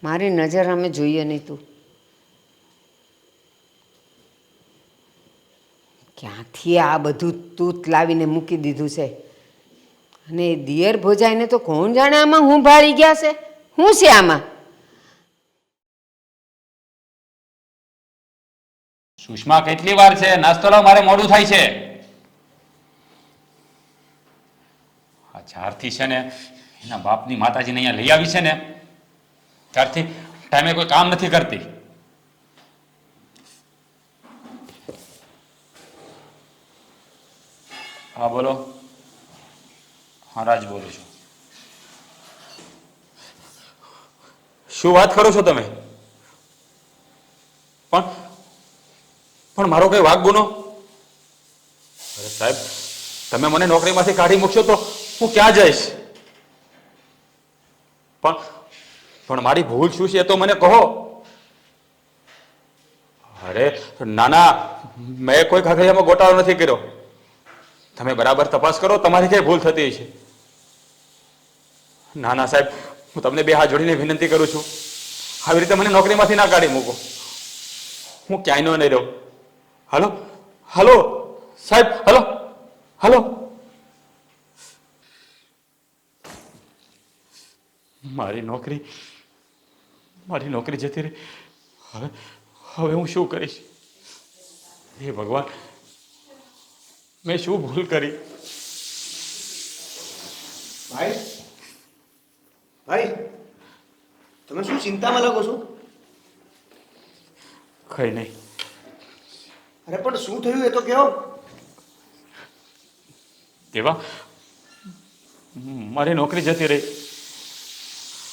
મારી નજર અમે જોઈએ નહીં. તું ક્યાંથી આ બધું તૂત લાવીને મૂકી દીધું છે? અને એ દિયર ભોજાઈને તો કોણ જાણે આમાં હું ભાળી ગયા છે. શું છે આમાં? સુષ્મા, કેટલી વાર છે? નાસ્તો લાવ, મારે મોડું થાય છે. આ જ્યારથી છે ને એના બાપની માતાજીને અહીંયા લઈ આવી છે ને ત્યારથી ટાઈમે કોઈ કામ નથી કરતી. હા બોલો. હા રાજ બોલું છું. શું વાત કરો છો તમે? પણ પણ મારો કઈ વાક ગુનો? અરે સાહેબ, તમે મને નોકરીમાંથી કાઢી મૂકશો તો હું ક્યાં જઈશ? પણ પણ મારી ભૂલ શું છે એ તો મને કહો. અરે ના ના, મેં કોઈ કાગળિયામાં ગોટાળો નથી કર્યો. તમે બરાબર તપાસ કરો, તમારી કઈ ભૂલ થતી છે. ના ના સાહેબ, હું તમને બે હાથ જોડીને વિનંતી કરું છું, આવી રીતે મને નોકરીમાંથી ના કાઢી મૂકો. હું ક્યાંય નો નહીં રહું. હાલો હાલો સાહેબ, હાલો હાલો. મારી નોકરી જતી રહી. હવે હવે હું શું કરીશ? હે ભગવાન, મેં શું ભૂલ કરી? ભાઈ ભાઈ, તમે શું ચિંતામાં લાગો છો? કઈ નહીં. અરે પણ શું થયું એ તો કહો. દેવા, મારી નોકરી જતી રહી.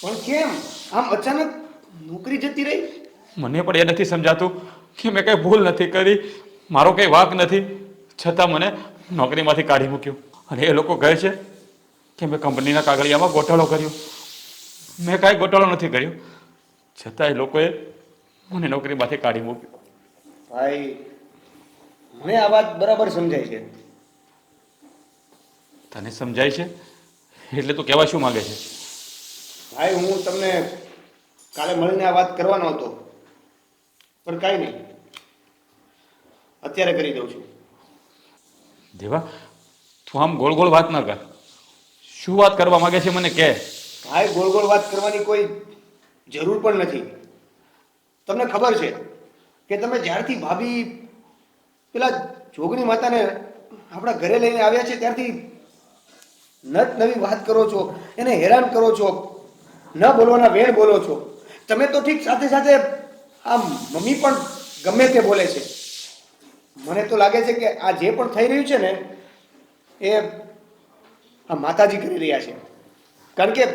પણ કેમ આમ અચાનક નોકરી જતી રહી? મને પણ એ નથી સમજાતું કે મેં કઈ ભૂલ નથી કરી, મારો કઈ વાંક નથી, છતાં મને નોકરીમાંથી કાઢી મૂક્યો. અને એ લોકો કહે છે કે મેં કંપનીના કાગળિયામાં ગોટાળો કર્યો. મેં કાંઈ ગોટાળો નથી કર્યો, છતાં એ લોકોએ મને નોકરીમાંથી કાઢી મૂક્યો. ભાઈ, મને આ વાત બરાબર સમજાય છે. તને સમજાય છે એટલે તું કહેવા શું માંગે છે? ભાઈ, હું તમને કાલે મળીને આ વાત કરવાનો હતો, પણ કાંઈ નહીં, અત્યારે કરી દઉં છું. દેવા, તું આમ ગોળ ગોળ વાત ના કર. શું વાત કરવા માંગે છે મને કહે. ભાઈ, ગોળ ગોળ વાત કરવાની કોઈ જરૂર પણ નથી. તમને ખબર છે કે તમે જ્યારથી ભાભી પેલા જોગણી માતાને આપણા ઘરે લઈને આવ્યા છે ત્યારથી નત નવી વાત કરો છો, એને હેરાન કરો છો, ન બોલવાના વેણ બોલો છો. તમે તો ઠીક, સાથે સાથે આ મમ્મી પણ ગમે તે બોલે છે. મને તો લાગે છે કે આ જે પણ થઈ રહ્યું છે ને એ આ માતાજી કરી રહ્યા છે. કારણ કે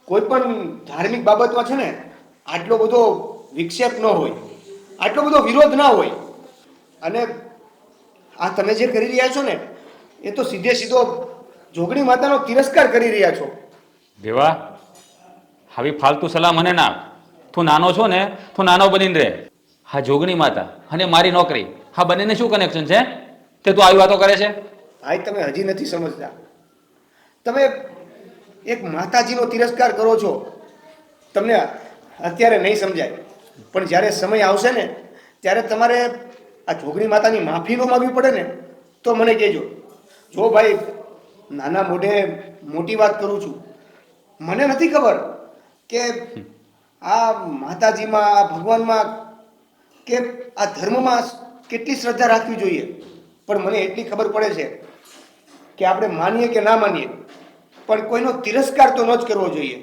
કોઈ પણ ધાર્મિક બાબતમાં છે ને આટલો બધો વિક્ષેપ ન હોય, આટલો બધો વિરોધ ના હોય. અને આ તમે જે કરી રહ્યા છો ને એ તો સીધે સીધો જોગણી માતાનો તિરસ્કાર કરી રહ્યા છો. દેવા, આવી ફાલતુ સલાહ મને ના આપ. તું નાનો છો ને, તું નાનો બનીને રહે. હા, જોગણી માતા અને મારી નોકરી, હા બંનેને શું કનેક્શન છે તે તું આવી વાતો કરે છે? ભાઈ, તમે હજી નથી સમજતા. તમે એક માતાજીનો તિરસ્કાર કરો છો. તમને અત્યારે નહીં સમજાય, પણ જ્યારે સમય આવશે ને ત્યારે તમારે આ જોગણી માતાની માફી ન માગવી પડે ને તો મને કહેજો. જો ભાઈ, નાના મોઢે મોટી વાત કરું છું. મને નથી ખબર કે આ માતાજીમાં, આ ભગવાનમાં કે આ ધર્મમાં કેટલી શ્રદ્ધા રાખવી જોઈએ, પણ મને એટલી ખબર પડે છે કે આપણે માનીએ કે ના માનીએ પણ કોઈનો તિરસ્કાર તો ન જ કરવો જોઈએ.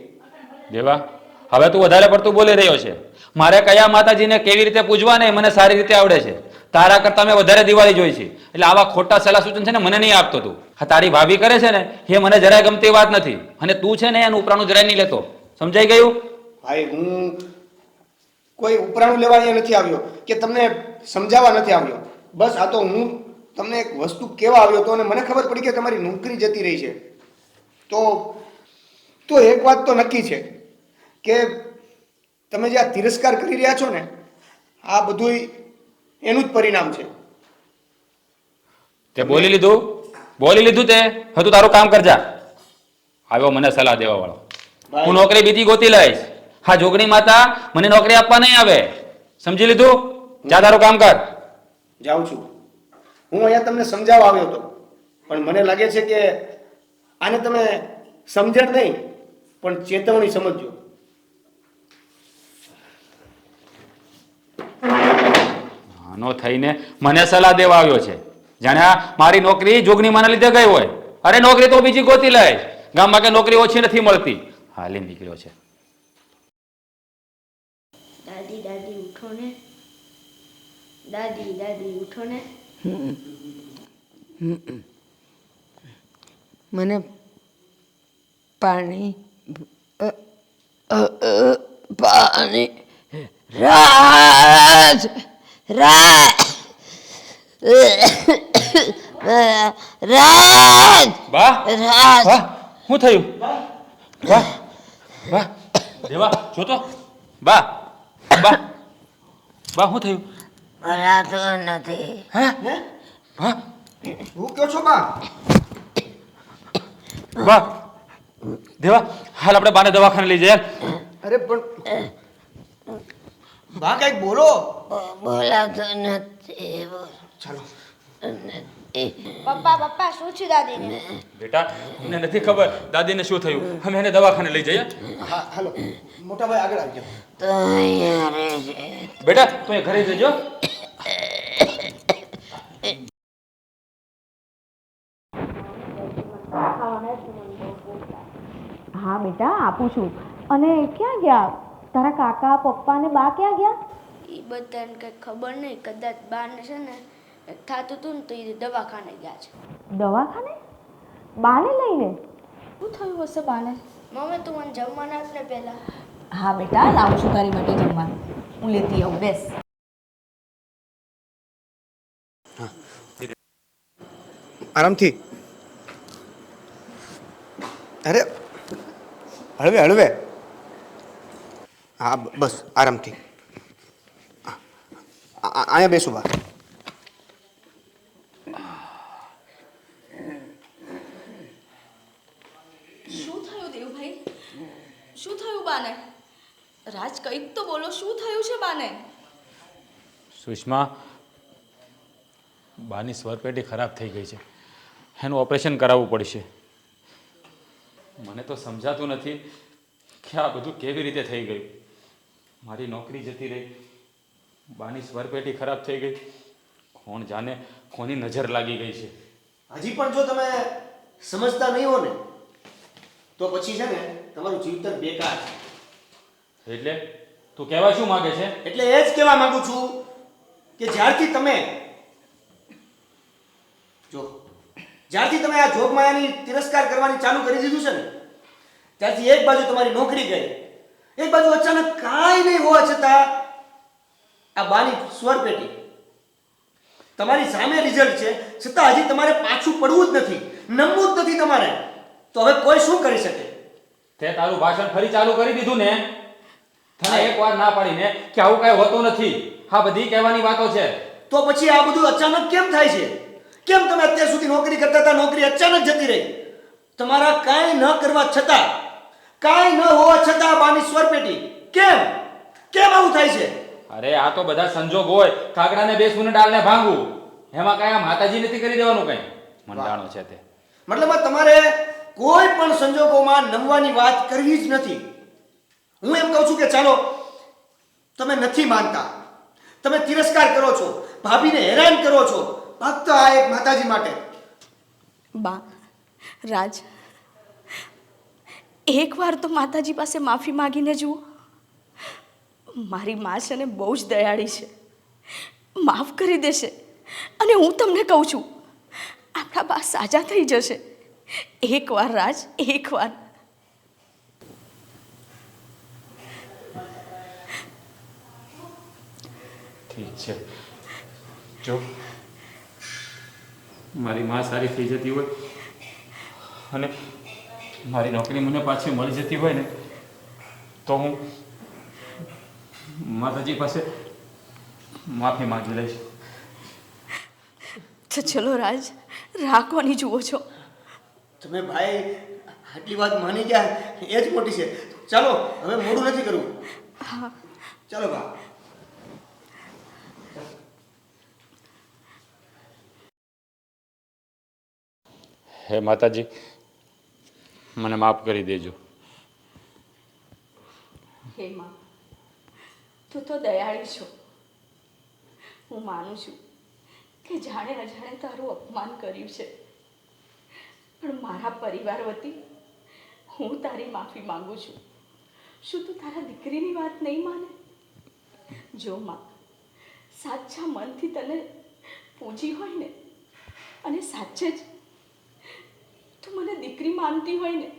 દેવા, હવે તું વધારે પડતું બોલી રહ્યો છે. મારે કયા માતાજીને કેવી રીતે પૂજવા ને મને સારી રીતે આવડે છે. તારા કરતા મેં વધારે દિવાળી જોઈ છે. એટલે આવા ખોટા સલાહ સૂચન છે ને મને નહીં આપતો તું. હા, તારી ભાભી કરે છે ને એ મને જરાય ગમતી વાત નથી, અને તું છે ને એનું ઉપરાનું જરાય નહીં લેતો. સમજાઈ ગયું? ભાઈ, હું કોઈ ઉપરાણું લેવા અહીંયા નથી આવ્યો કે તમને સમજાવવા નથી આવ્યો. બસ આ તો હું તમને એક વસ્તુ કહેવા આવ્યો હતો અને મને ખબર પડી કે તમારી નોકરી જતી રહી છે. તો એક વાત તો નક્કી છે કે તમે જે આ તિરસ્કાર કરી રહ્યા છો ને આ બધું એનું જ પરિણામ છે. તે બોલી લીધું તે. હવે તું તારું કામ કરજા. આવ્યો મને સલાહ દેવા વાળો. હું નોકરી બીજી ગોતી લઈશ. હા, જોગણી માતા મને નોકરી આપવા નહીં આવે. સમજી લીધું? જા તારું કામ કર. જાઉં છું. હું અહીંયા તમને સમજાવવા આવ્યો હતો, પણ મને લાગે છે કે આને તમે સમજણ નહીં પણ ચેતવણી સમજજો. આનો થઈને મને સલાહ દેવા આવ્યો છે, જાણે આ મારી નોકરી જોગણી માના લીધે ગઈ હોય. અરે નોકરી તો બીજી ગોતી લઈશ. ગામમાં કે નોકરી ઓછી નથી મળતી. હાલી નીકળ્યો છે. દાદી દાદી ઉઠો ને, દાદી દાદી ઉઠો ને. મને પાણી પાણી રાજ રાજ રાજ બા રાજ વાહ શું થયું વાહ વાહ દેવા જો તો બા બા બા શું થયું ભરાતું નથી હે બા હું કયો છો બા? બા દેવા હાલ આપણે બાને દવાખાને લઈ જઈએ અરે પણ બા કઈક બોલો. બોલાતું નથી ચાલો. પપ્પા પપ્પા શું છે દાદીને? બેટા અમને નથી ખબર દાદીને શું થયું અમે એને દવાખાને લઈ જઈએ હા હાલો મોટા ભાઈ આગળ આવજો. તો અહીંયા રહેજે બેટા તું એ ઘરે જજો હા બેટા આપું છું. અને ક્યાં ગયા તારા કાકા પપ્પા ને બા ક્યાં ગયા? એ બધાને કંઈ ખબર નહીં, કદાચ બાને છે ને થતું હતું ને તો એ દવાખાને ગયા છે. દવાખાને? બાને લઈને? શું થયું હશે બાને? મમ્મી તું મને જમવાના આપ ને પહેલાં. હા બેટા લાવું છું તારી માટે જમવાનું. હું લેતી આવું બેસ. આરામથી. અરે હળવે હળવે. હા બસ આરામથી. અહીંયા બેસું બા. શું થયું દેવભાઈ? શું થયું બાને? રાજ કંઈક તો બોલો, શું થયું છે બાને? સુષ્મા બાની સ્વરપેટી ખરાબ થઈ ગઈ છે એનું ઓપરેશન કરાવવું પડશે મને તો સમજાતું નથી કે આ બધું કેવી રીતે થઈ ગયું મારી નોકરી જતી રહી બાની સ્વરપેટી ખરાબ થઈ ગઈ કોણ જાણે કોની નજર લાગી ગઈ છે હજી પણ જો તમે સમજતા નહીં હો ને તો પછી છે ને તમારું જીવતર બેકાર છે. એટલે તું કહેવા શું માગે છે એટલે એ જ કહેવા માંગુ છું કે જ્યારથી તમે આ જોગ માયાની તિરસ્કાર કરવાની ચાલુ કરી દીધું છે ને ત્યારથી એક બાજુ તમારી નોકરી ગઈ, એક બાજુ અચાનક કાંઈ નહીં હોવા છતાં આ બાની સ્વરપેટી તમારી સામે રિઝલ્ટ છે છતાં હજી તમારે પાછું પડવું જ નથી, નમવું જ નથી તમારે. તો હવે કોઈ શું કરી શકે? તે તારું ભાષણ ફરી ચાલુ કરી દીધું ને તને એક વાર ના પાડીને કે આવું કાંઈ હોતું નથી આ બધી કહેવાની વાતો છે તો પછી આ બધું અચાનક કેમ થાય છે? કેમ તમે અત્યાર સુધી નોકરી કરતા હતા, નોકરી અચાનક જતી રહી? તમારા કાંઈ ન કરવા છતાં, કાંઈ ન હોવા છતાં બાની સ્વરપેટી કેમ કેમ આવું થાય છે? અરે આ તો બધા સંજોગ હોય કાગડાને બેસવું ને ડાળને ભાંગવું એમાં કાંઈ આ માતાજી નથી કરી દેવાનું કંઈ મંડાણો છે તે મતલબ તમારે કોઈ પણ સંજોગોમાં નમવાની વાત કરવી જ નથી. હું એમ કહું છું કે ચાલો તમે નથી માનતા, તમે તિરસ્કાર કરો છો, ભાભીને હેરાન કરો છો ફક્ત આ એક માતાજી માટે. બા રાજ, એકવાર તો માતાજી પાસે માફી માંગીને જુઓ. મારી મા છે ને બહુ જ દયાળી છે, માફ કરી દેશે. અને હું તમને કહું છું આપણા બા સાજા થઈ જશે. એકવાર રાજ, એકવાર. ઠીક છે જો મારી માં સારી થઈ જતી હોય અને મારી નોકરી મને પાછી મળી જતી હોય ને તો હું માતાજી પાસે માફી માંગી લઈશ. તો ચલો રાજ, રાખવાની જુઓ છો. તમે ભાઈ આટલી વાત માની ગયા એ જ મોટી છે. ચાલો હવે મોડું નથી કરવું. ચાલો બા. હે માતાજી મને માફ કરી દેજો. હે માં, તું તો દયાળી છો. હું માનું છું કે જાણે અજાણે તારું અપમાન કર્યું છે, પણ મારા પરિવાર વતી હું તારી માફી માંગુ છું. શું તું તારા દીકરીની વાત નહીં માને? જો માં, સાચા મનથી તને પૂજી હોય ને અને સાચે જ તું મને દીકરી માનતી હોય ને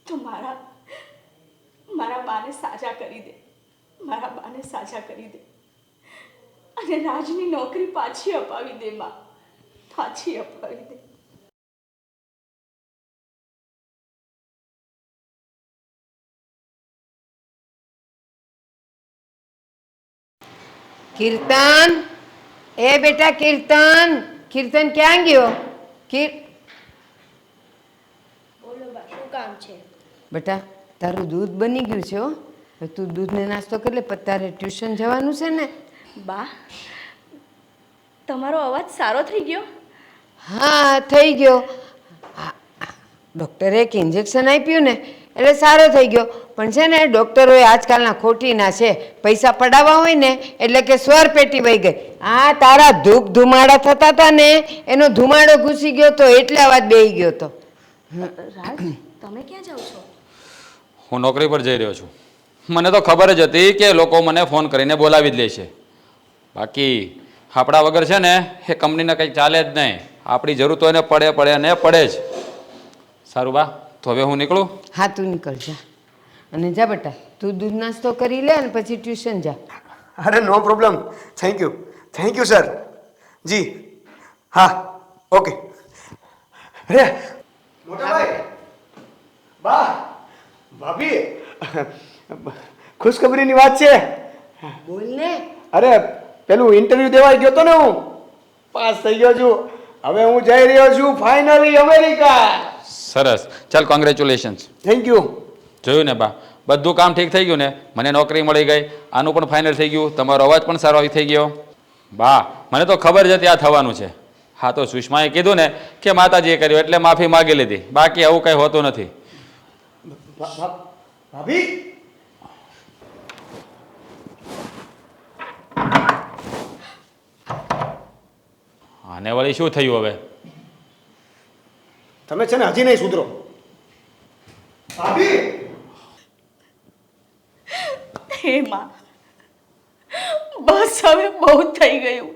તો મારા બાને સાજા કરી દે, મારા બાને સાજા કરી દે અને રાજની નોકરી પાછી અપાવી દે માં, પાછી અપાવી દે. કીર્તન, એ બેટા કીર્તન, કીર્તન ક્યાં ગયો? બોલો બા, શું કામ છે? બેટા તારું દૂધ બની ગયું છે હો. હવે તું દૂધને નાસ્તો કરી લે, પછી તારે ટ્યુશન જવાનું છે ને. બા, તમારો અવાજ સારો થઈ ગયો. હા થઈ ગયો. ડૉક્ટરે એક ઇન્જેક્શન આપ્યું ને એટલે સારો થઈ ગયો. પણ છે ને ડૉક્ટરોએ આજકાલના ખોટીના છે, પૈસા પડાવવા હોય ને એટલે કે સ્વર પેટી વહી ગઈ. આ તારા ધૂપ ધુમાડા થતા હતા ને એનો ધુમાડો ઘૂસી ગયો તો એટલે અવાજ બેહી ગયો તો. રાજ, તમે ક્યાં જાઓ છો? હું નોકરી પર જઈ રહ્યો છું. મને તો ખબર જ હતી કે લોકો મને ફોન કરીને બોલાવી જ લે છે. બાકી આપણા વગર છે ને એ કંપનીને કંઈ ચાલે જ નહીં. આપણી જરૂર તો એને પડે અને પડે જ. સારું બા, તો હવે હું નીકળું? હા તું નીકળ જા. અને જા બેટા તું દૂધ નાસ્તો કરી લે અને પછી ટ્યુશન જા. અરે નો પ્રોબ્લેમ, થેન્ક યુ સર. જી હા, ઓકે. અરે મોટા ભાઈ, બા, ભાભી, ખુશખબરીની વાત છે. બોલ ને. અરે પેલું ઇન્ટરવ્યુ દેવા ગયો તો ને, હું પાસ થઈ ગયો છું. હવે હું જઈ રહ્યો છું ફાઇનલી અમેરિકા. સરસ, ચાલ કોંગ્રેચ્યુલેશન્સ. Thank you. જોયું ને બા, બધું કામ ઠીક થઈ ગયું ને, મને નોકરી મળી ગઈ, આનું પણ ફાઇનલ થઈ ગયું, તમારો અવાજ પણ સારો થઈ ગયો. બા, મને તો ખબર જ હતી આ થવાનું છે. હા તો સુષ્માએ કીધું ને કે માતાજીએ કર્યું એટલે માફી માગી લીધી, બાકી આવું કંઈ હોતું નથી. ભાભી, આને વળી શું થયું હવે? તમે છે ને હજી નહીં સુધરો. ભાભી, હે માં, બસ હવે બહુ થઈ ગયું.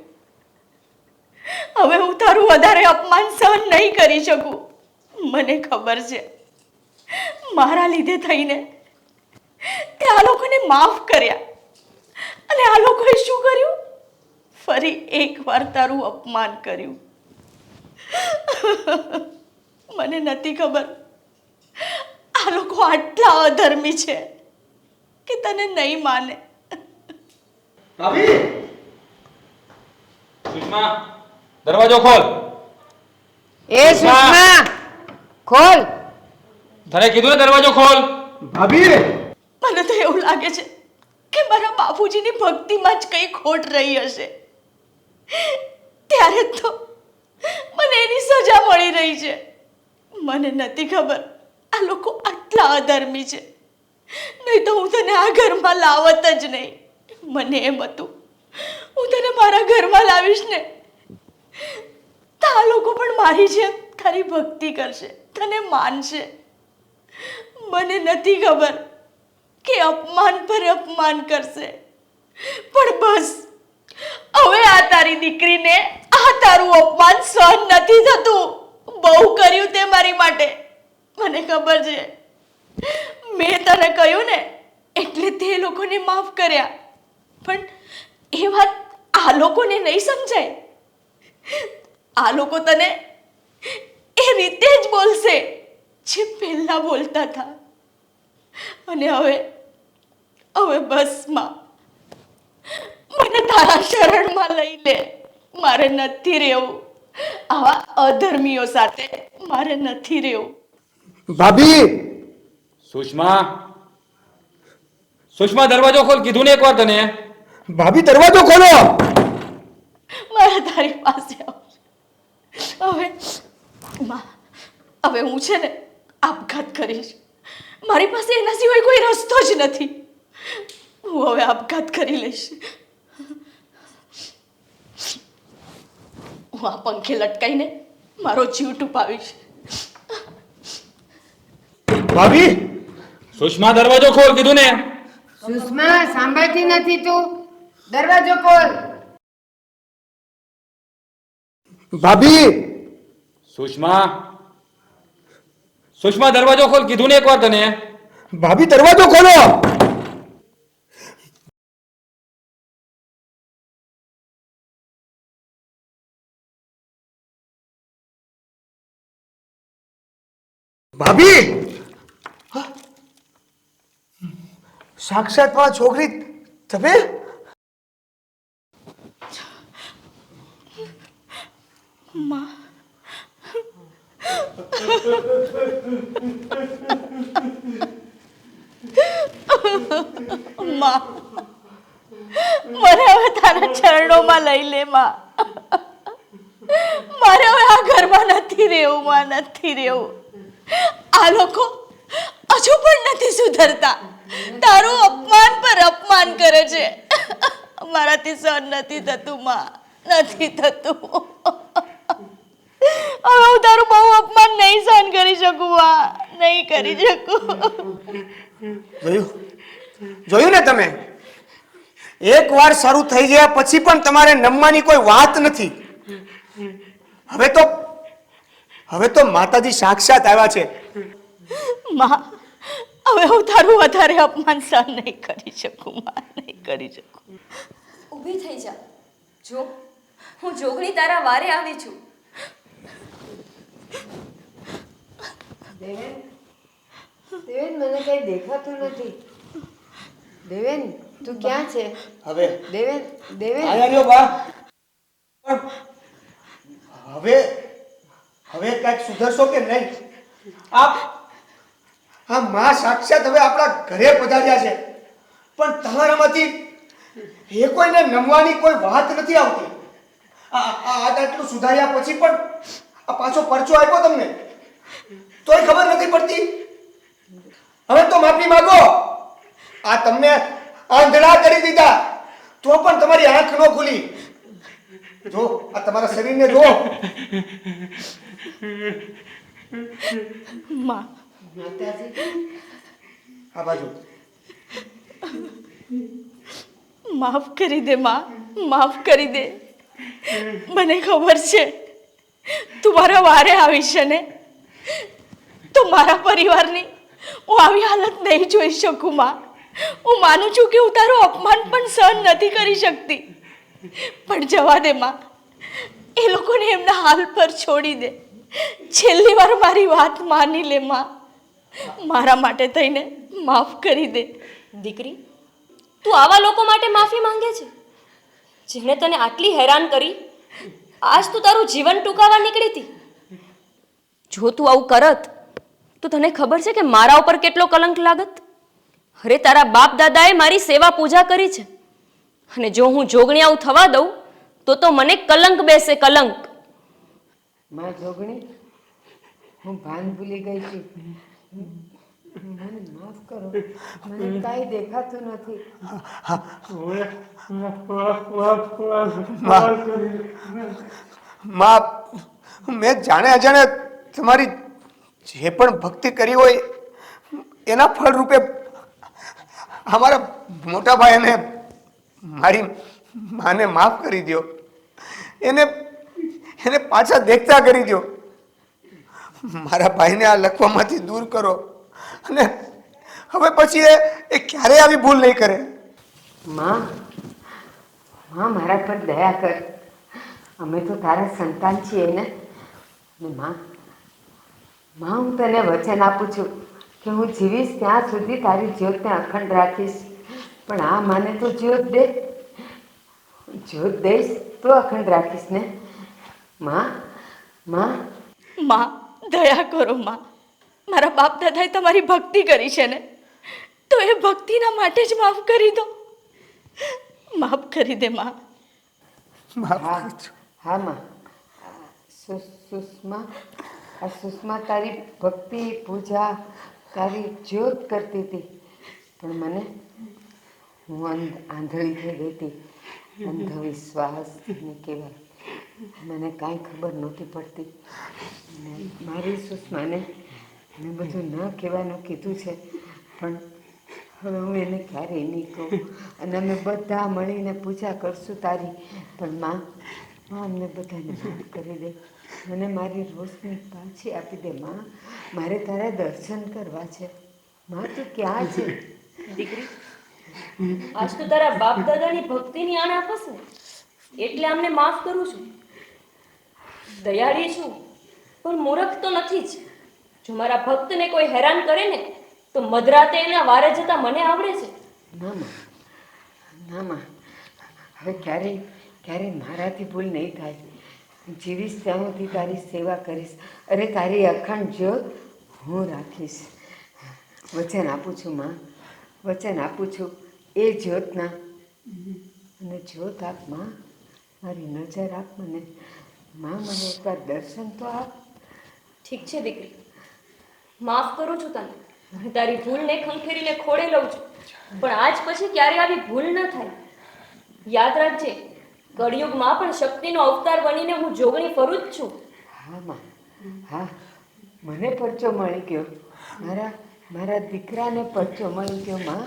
હવે હું તારું વધારે અપમાન સહન નહીં કરી શકું. મને ખબર છે મારા લીધે થઈને તે આ લોકોને માફ કર્યા અને આ લોકોએ શું કર્યું? ફરી એકવાર તારું અપમાન કર્યું. મને નથી ખબર આ લોકો આટલા અધર્મી છે કે તને નહીં માને. ભાભી, સુષ્મા, દરવાજો ખોલ. એ સુષ્મા ખોલ. તને કીધું ને દરવાજો ખોલ. ભાભી, મને તો એવું લાગે છે કે મારા બાપુજીની ભક્તિમાં જ કંઈ ખોટ રહી હશે. ત્યારે તો મને એની સજા મળી રહી છે. મને નથી ખબર આ લોકો આટલા અધર્મી છે, નહીં તો હું તને આ ઘરમાં લાવત જ નહીં. મને એમ હતું હું તને મારા ઘરમાં લાવીશ ને તો આ લોકો પણ મારી જેમ તારી ભક્તિ કરશે, તને માનશે. મને નથી ખબર કે અપમાન પર અપમાન કરશે, પણ બસ હવે આ તારી દીકરીને આ તારું અપમાન સહન નથી થતું. બહુ કર્યું તે મારી માટે, મને ખબર છે. મેં તને કહ્યું ને એટલે તે લોકોને માફ કર્યા, પણ એ વાત આ લોકોને નહીં સમજાય. આ લોકો તને એ રીતે જ બોલશે જે પહેલા બોલતા હતા. અને હવે બસ માં, મને તારા શરણમાં લઈ લે. મારે નથી રહેવું આવા અધર્મીઓ સાથે, મારે નથી રહેવું. ભાભી, સુષ્મા, સુષ્મા દરવાજો ખોલ, કીધું ને એકવાર તને. ભાભી દરવાજો ખોલો. મારે તારી પાસે આવું છે. હવે હું છે ને આપઘાત કરીશ. મારી પાસે એના સિવાય કોઈ રસ્તો જ નથી. હું હવે આપઘાત કરી લઈશ. હું આ પંખે લટકાઈને મારો જીવ ટૂંપાવીશ. ભાભી, સુષ્મા દરવાજો ખોલ, કીધું ને. સુષ્મા સાંભળતી નથી તું? દરવાજો ખોલ. ભાભી, સુષ્મા, સુષ્મા દરવાજો ખોલ, કીધું ને એકવાર તને. ભાભી દરવાજો ખોલો. ભાભી, સાક્ષાત માં છોકરી તમે? માં, મને હવે તારા ચરણોમાં લઈ લે માં. મારે હવે આ ઘરમાં નથી રહેવું માં, નથી રહેવું. આ લોકો હજુ પણ નથી સુધરતા. તારું અપમાન પર અપમાન કરે છે. મારાથી સહન નથી થતું માં, નથી થતું. હવે હું તારું બહુ અપમાન નહીં સહન કરી શકું માં, નહીં કરી શકું. જોયું ને તમે? એક વાર શરૂ થઈ ગયા પછી પણ તમારે નમવાની કોઈ વાત નથી. હવે તો માતાજી સાક્ષાત આવ્યા છે. માં, હવે હું તારું વધારે અપમાન સહન નહીં કરી શકું માં, નહીં કરી શકું. ઊભી થઈ જા. જો હું જોગણી તારા વારે આવી છું. દેવેન, દેવેન મને કઈ દેખાતું નથી. દેવેન, તું ક્યાં છે? હવે દેવેન, દેવેન. આયા રહ્યો બા. પણ હવે કઈક સુધરશો કે નહીં? આ માં સાક્ષાત હવે આપણા ઘરે પધાર્યા છે, પણ તમારામાંથી એ કોઈને નમવાની કોઈ વાત નથી આવતી. આટલું સુધાર્યા પછી પણ આ પાછો પરચો આપ્યો તમને, તોય ખબર નથી પડતી. હવે તો માફી માંગો. આ તમને આંધળા કરી દીધા તો પણ તમારી આંખ ન ખુલી. જો આ તમારા શરીરને જો. માં, આ બાજુ માફ કરી દે માં, માફ કરી દે. મને ખબર છે તું મારા વારે આવી છે ને, તો મારા પરિવારની હું આવી હાલત નહીં જોઈ શકું માં. હું માનું છું કે હું તારું અપમાન પણ સહન નથી કરી શકતી, પણ જવા દે માં. એ લોકોને એમના હાલ પર છોડી દે. છેલ્લી વાર મારી વાત માની લે માં. મારા માટે થઈને માફ કરી દે. દીકરી, તું આવા લોકો માટે માફી માંગે છે જેણે તને આટલી હેરાન કરી? આજ તું તારું જીવન ટૂંકાવા નીકળી હતી. જો તું આવું કરત તો તને ખબર છે કે મારા ઉપર કેટલો કલંક લાગત? અરે તારા બાપ દાદાએ મારી સેવા પૂજા કરી છે, અને જો હું જોગણી આવું થવા દઉં તો મને કલંક બેસે, કલંક. માં જોગણી, હું ભાન ભૂલી ગઈ છું. મને માફ કરો, મને કાંઈ દેખાતું નથી. માં, મેં જાણે અજાણે તમારી જે પણ ભક્તિ કરી હોય એના ફળ રૂપે અમારા મોટા ભાઈને મારી માને માફ કરી દો. એને પાછા દેખતા કરી દો. મારા ભાઈને આ લખવામાંથી દૂર કરો, અને હવે પછી એ ક્યારેય આવી ભૂલ નહીં કરે. માં, માં મારા પર દયા કર. અમે તો તારા સંતાન છીએ ને. માં, હું તને વચન આપું છું કે હું જીવીશ ત્યાં સુધી તારી જ્યોતને અખંડ રાખીશ. પણ આ માને તો જ્યોત દે. જ્યોત દઈશ તો અખંડ રાખીશ ને. માં, દયા કરો માં. મારા બાપ દાદાએ તમારી ભક્તિ કરી છે ને, તો એ ભક્તિના માટે જ માફ કરી દો. માફ કરી દે માં. હા માં. સુષ્મા, આ સુષ્મા તારી ભક્તિ પૂજા તારી જ્યોત કરતી હતી, પણ હું આંધળી થઈ ગઈ હતી. અંધવિશ્વાસ ને કહેવાય, મને કાંઈ ખબર નહોતી પડતી. મારી સુષ્માને મેં બધું ન કહેવાનું કીધું છે, પણ હવે હું એને ક્યારેય નહીં કહું. અને અમે બધા મળીને પૂજા કરશું તારી. પણ માં, અમને બધાને માફ કરી દે. મને મારી રોશની પાછી આપી દે માં. મારે તારા દર્શન કરવા છે માં. તું ક્યાં છે? દીકરી, આજ તો તારા બાપ દાદાની ભક્તિની આણ આપસ ને એટલે અમને માફ કરું છું. દયાળી છું પણ મૂર્ખ તો નથી જ. જો મારા ભક્તને કોઈ હેરાન કરે ને તો મધરાતે એના વારે જતા મને આવડે છે. ના માં, ના માં, હવે ક્યારેય ક્યારેય મારાથી ભૂલ નહીં થાય. જીવીશ ત્યાં સુધી તારી સેવા કરીશ. અરે તારી અખંડ જ્યોત હું રાખીશ. વચન આપું છું માં, વચન આપું છું એ જ્યોતના. અને જ્યોત આપ માં, મારી નજર આપ મને માં. મને એકવાર દર્શન તો આપ. ઠીક છે દીકરી, માફ કરું છું તને. અને તારી ભૂલને ખંખેરીને ખોળે લઉં છું. પણ આજ પછી ક્યારે આવી ભૂલ ન થાય. યાદ રાખજે, કળિયુગમાં પણ શક્તિનો અવતાર બનીને હું જોગણી ફરું જ છું. હા માં, હા, મને પરચો મળી ગયો. મારા દીકરાને પરચો મળી ગયો માં.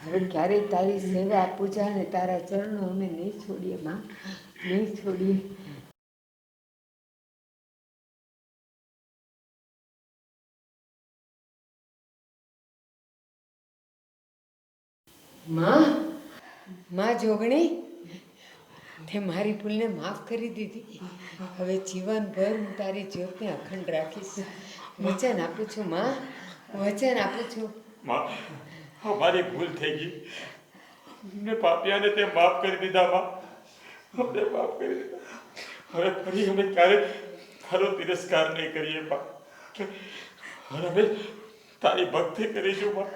હવે ક્યારેય તારી સેવા પૂજા અને તારા ચરણો અમે નહીં છોડીએ માં, નહીં છોડીએ. માં જોગણી, તે મારી ભૂલને માફ કરી દીધી. હવે જીવનભર હું તારી જ્યોતને અખંડ રાખીશ. વચન આપું છું માં, વચન આપું છું. માં, અમારી ભૂલ થઈ ગઈ. ને પાપિયાને તે માફ કરી દીધા માં. અમને માફ કરી દીધા. હવે ફરી અમે ક્યારે ખરો તિરસ્કાર નહીં કરીએ માં. હવે અમે તારી ભક્તિ કરીશું માં.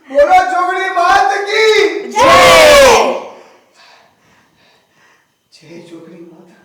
બોલો જોગણી માત કી જય જોગણી માતા.